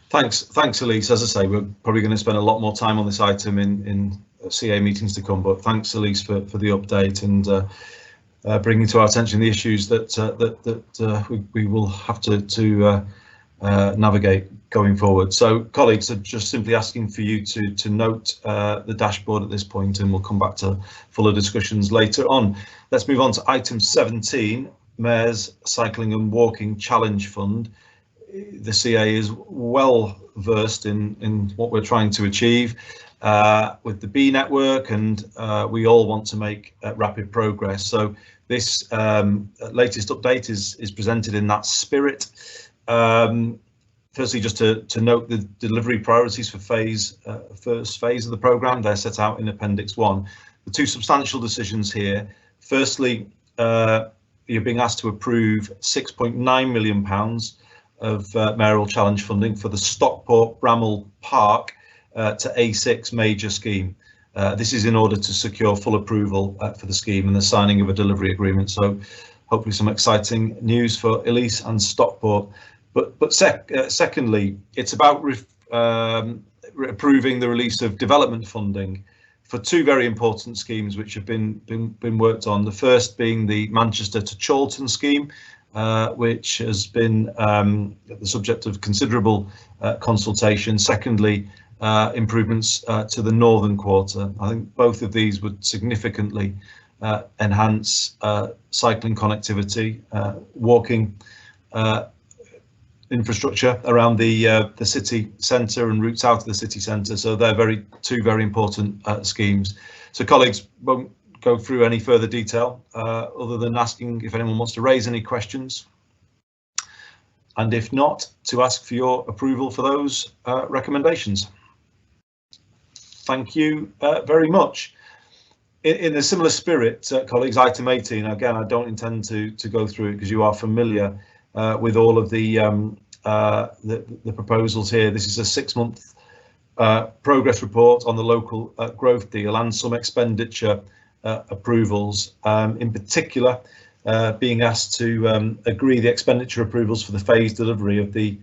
Thanks, Elise. As I say, we're probably going to spend a lot more time on this item in CA meetings to come, but thanks, Elise, for the update and bringing to our attention the issues that we will have to navigate going forward. So, colleagues, I'm just simply asking for you to note the dashboard at this point, and we'll come back to fuller discussions later on. Let's move on to item 17, Mayor's Cycling and Walking Challenge Fund. The CA is well versed in what we're trying to achieve with the B network, and we all want to make rapid progress. So this latest update is presented in that spirit. Firstly, just to note the delivery priorities for first phase of the programme. They're set out in Appendix 1. The two substantial decisions here. Firstly, you're being asked to approve £6.9 million of mayoral challenge funding for the Stockport Bramall Park to A6 major scheme. This is in order to secure full approval for the scheme and the signing of a delivery agreement. So hopefully some exciting news for Elise and Stockport. But secondly, it's about approving the release of development funding for two very important schemes which have been worked on. The first being the Manchester to Chorlton scheme, which has been the subject of considerable consultation. Secondly, improvements to the northern quarter. I think both of these would significantly enhance cycling connectivity, walking infrastructure around the city centre and routes out of the city centre. So they're two very important schemes. So colleagues, won't go through any further detail other than asking if anyone wants to raise any questions, and if not, to ask for your approval for those recommendations. Thank you very much. In a similar spirit, colleagues, item 18, again, I don't intend to go through it because you are familiar with all of the proposals here. This is a 6-month progress report on the local growth deal and some expenditure approvals, in particular being asked to agree the expenditure approvals for the phased delivery of the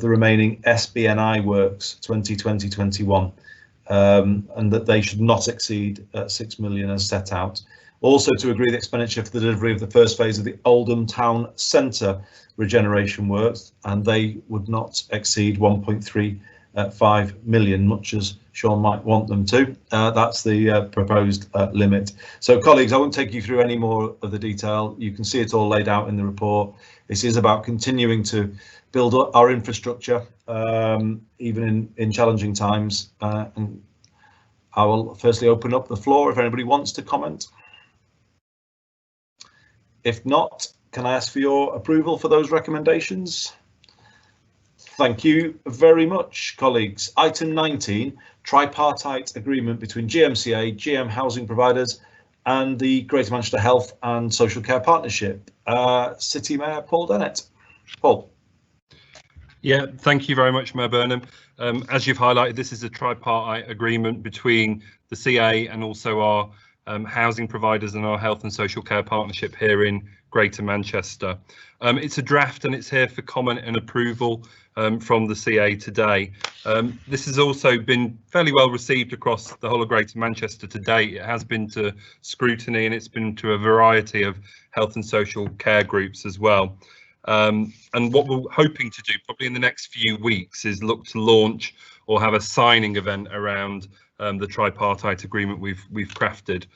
remaining SBNI works 2020-21, and that they should not exceed 6 million as set out. Also to agree the expenditure for the delivery of the first phase of the Oldham Town Centre regeneration works, and they would not exceed 1.35 million, much as Sean might want them to. That's the proposed limit. So colleagues, I won't take you through any more of the detail. You can see it all laid out in the report. This is about continuing to build up our infrastructure, even in challenging times. And I will firstly open up the floor if anybody wants to comment. If not, can I ask for your approval for those recommendations? Thank you very much, colleagues. Item 19, tripartite agreement between GMCA, GM housing providers and the Greater Manchester Health and Social Care Partnership. City Mayor Paul Dennett. Paul. Yeah, thank you very much, Mayor Burnham. As you've highlighted, this is a tripartite agreement between the CA and also our housing providers and our health and social care partnership here in Greater Manchester. It's a draft and it's here for comment and approval from the CA today. This has also been fairly well received across the whole of Greater Manchester to date. It has been to scrutiny and it's been to a variety of health and social care groups as well. And what we're hoping to do probably in the next few weeks is look to launch or have a signing event around the tripartite agreement we've crafted.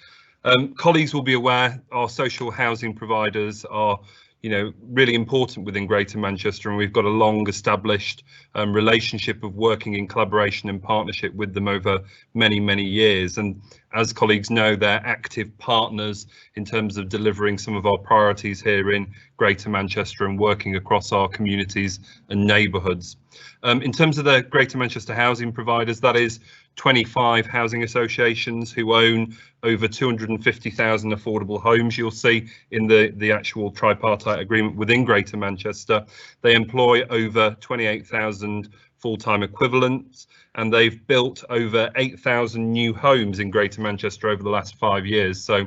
Colleagues will be aware our social housing providers are, really important within Greater Manchester, and we've got a long established relationship of working in collaboration and partnership with them over many years. And as colleagues know, they're active partners in terms of delivering some of our priorities here in Greater Manchester and working across our communities and neighbourhoods. In terms of the Greater Manchester housing providers, that is 25 housing associations who own over 250,000 affordable homes. You'll see in the actual tripartite agreement within Greater Manchester. They employ over 28,000 full-time equivalents, and they've built over 8,000 new homes in Greater Manchester over the last 5 years. So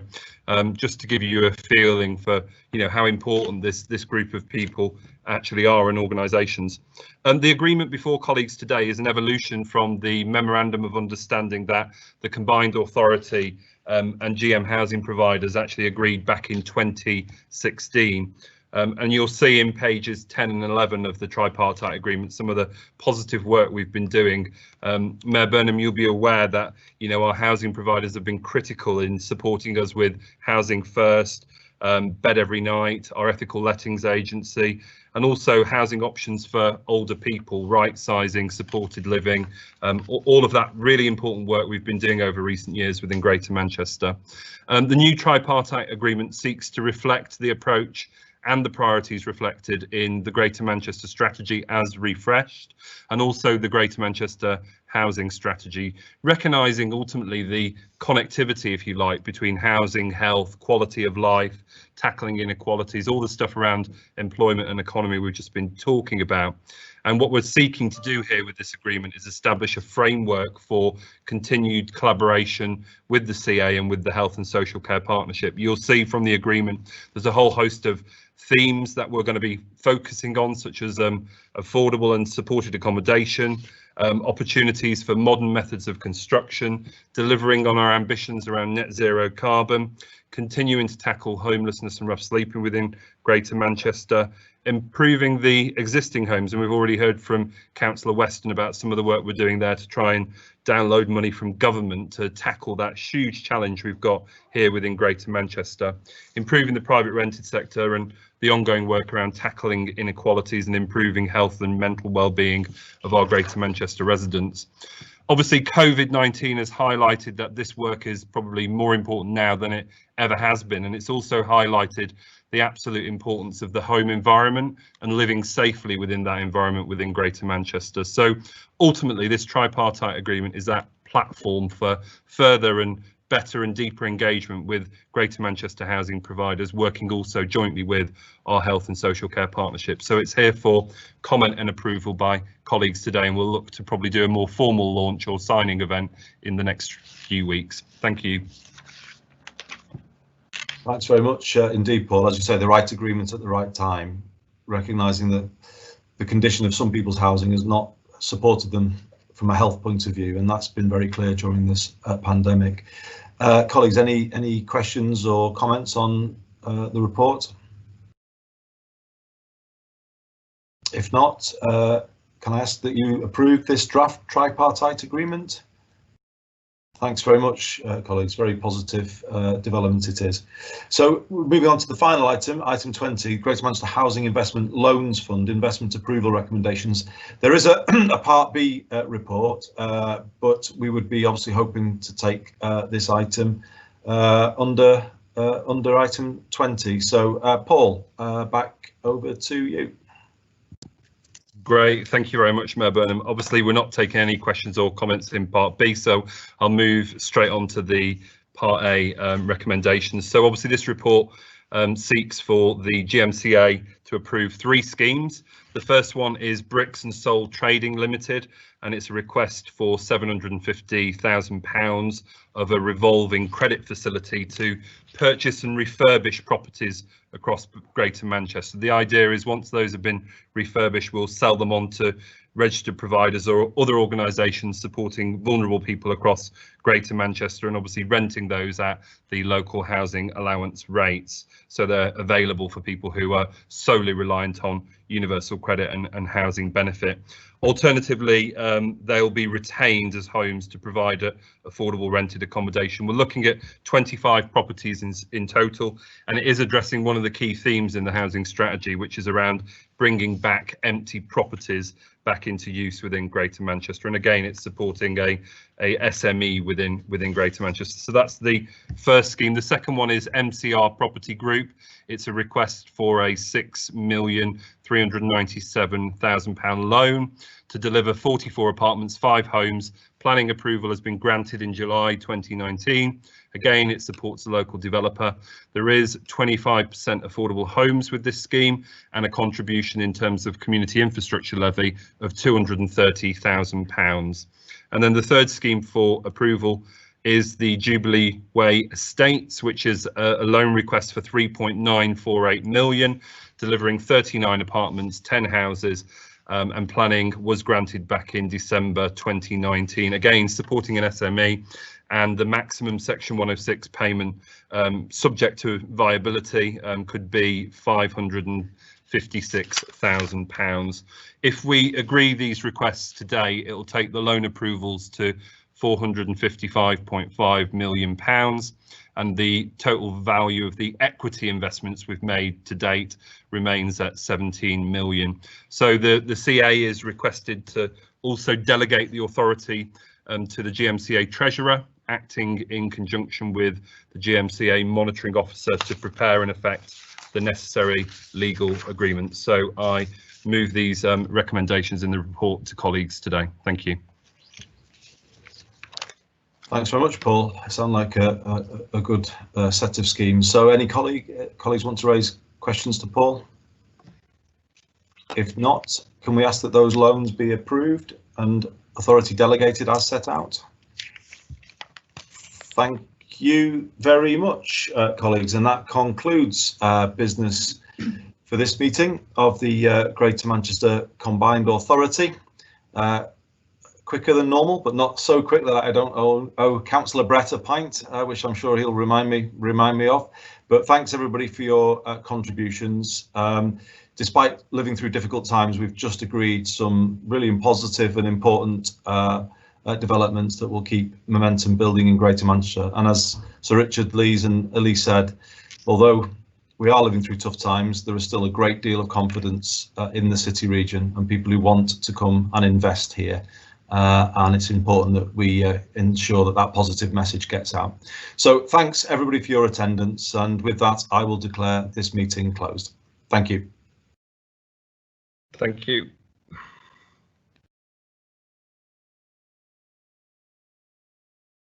just to give you a feeling for how important this group of people actually are and organisations. The agreement before colleagues today is an evolution from the Memorandum of Understanding that the Combined Authority and GM housing providers actually agreed back in 2016. And you'll see in pages 10 and 11 of the tripartite agreement some of the positive work we've been doing. Mayor Burnham, you'll be aware that our housing providers have been critical in supporting us with Housing First, Bed Every Night, our ethical lettings agency, and also housing options for older people, right sizing, supported living, all of that really important work we've been doing over recent years within Greater Manchester. The new tripartite agreement seeks to reflect the approach and the priorities reflected in the Greater Manchester strategy as refreshed, and also the Greater Manchester housing strategy, recognising ultimately the connectivity, if you like, between housing, health, quality of life, tackling inequalities, all the stuff around employment and economy we've just been talking about. And what we're seeking to do here with this agreement is establish a framework for continued collaboration with the CA and with the Health and Social Care Partnership. You'll see from the agreement there's a whole host of themes that we're going to be focusing on, such as affordable and supported accommodation, opportunities for modern methods of construction, delivering on our ambitions around net zero carbon, continuing to tackle homelessness and rough sleeping within Greater Manchester, improving the existing homes, and we've already heard from Councillor Weston about some of the work we're doing there to try and download money from government to tackle that huge challenge we've got here within Greater Manchester, improving the private rented sector and the ongoing work around tackling inequalities and improving health and mental well-being of our Greater Manchester residents. Obviously, COVID-19 has highlighted that this work is probably more important now than it ever has been, and it's also highlighted the absolute importance of the home environment and living safely within that environment within Greater Manchester. So ultimately, this tripartite agreement is that platform for further and better and deeper engagement with Greater Manchester housing providers, working also jointly with our health and social care partnership. So it's here for comment and approval by colleagues today, and we'll look to probably do a more formal launch or signing event in the next few weeks. Thank you. Thanks very much indeed, Paul. As you say, the right agreement at the right time, recognising that the condition of some people's housing has not supported them from a health point of view, and that's been very clear during this pandemic. Colleagues, any questions or comments on the report? If not, can I ask that you approve this draft tripartite agreement? Thanks very much, colleagues. Very positive development it is. So moving on to the final item, item 20, Greater Manchester Housing Investment Loans Fund investment approval recommendations. There is a Part B report, but we would be obviously hoping to take this item under item 20. So Paul, back over to you. Great, thank you very much, Mayor Burnham. Obviously, we're not taking any questions or comments in Part B, so I'll move straight on to the Part A recommendations. So obviously this report seeks for the GMCA to approve 3 schemes. The first one is Bricks and Soul Trading Limited, and it's a request for £750,000 of a revolving credit facility to purchase and refurbish properties across Greater Manchester. The idea is once those have been refurbished, we'll sell them on to registered providers or other organisations supporting vulnerable people across Greater Manchester, and obviously renting those at the local housing allowance rates. So they're available for people who are solely reliant on universal credit and housing benefit. Alternatively, they'll be retained as homes to provide affordable rented accommodation. We're looking at 25 properties in total, and it is addressing one of the key themes in the housing strategy, which is around bringing back empty properties back into use within Greater Manchester. And again, it's supporting a SME within Greater Manchester. So that's the first scheme. The second one is MCR Property Group. It's a request for a £6,397,000 loan to deliver 44 apartments, 5 homes. Planning approval has been granted in July 2019. Again, it supports the local developer. There is 25% affordable homes with this scheme and a contribution in terms of community infrastructure levy of £230,000. And then the third scheme for approval is the Jubilee Way Estates, which is a loan request for 3.948 million, delivering 39 apartments, 10 houses, and planning was granted back in December 2019. Again, supporting an SME, and the maximum Section 106 payment, subject to viability, could be £556,000. If we agree these requests today, it will take the loan approvals to £455.5 million, and the total value of the equity investments we've made to date remains at 17 million. So the CA is requested to also delegate the authority to the GMCA Treasurer, acting in conjunction with the GMCA Monitoring Officer to prepare and effect the necessary legal agreements. So I move these recommendations in the report to colleagues today. Thank you. Thanks very much, Paul. Sound like a good set of schemes. So any colleagues want to raise questions to Paul? If not, can we ask that those loans be approved and authority delegated as set out? Thank you very much, colleagues, and that concludes business for this meeting of the Greater Manchester Combined Authority. Quicker than normal, but not so quick that I don't owe Councillor Brett a pint, which I'm sure he'll remind me of. But thanks everybody for your contributions. Despite living through difficult times, we've just agreed some really positive and important developments that will keep momentum building in Greater Manchester. And as Sir Richard Lees and Elise said, although we are living through tough times, there is still a great deal of confidence in the city region and people who want to come and invest here. And it's important that we ensure that that positive message gets out. So thanks everybody for your attendance, and with that I will declare this meeting closed. Thank you. Thank you.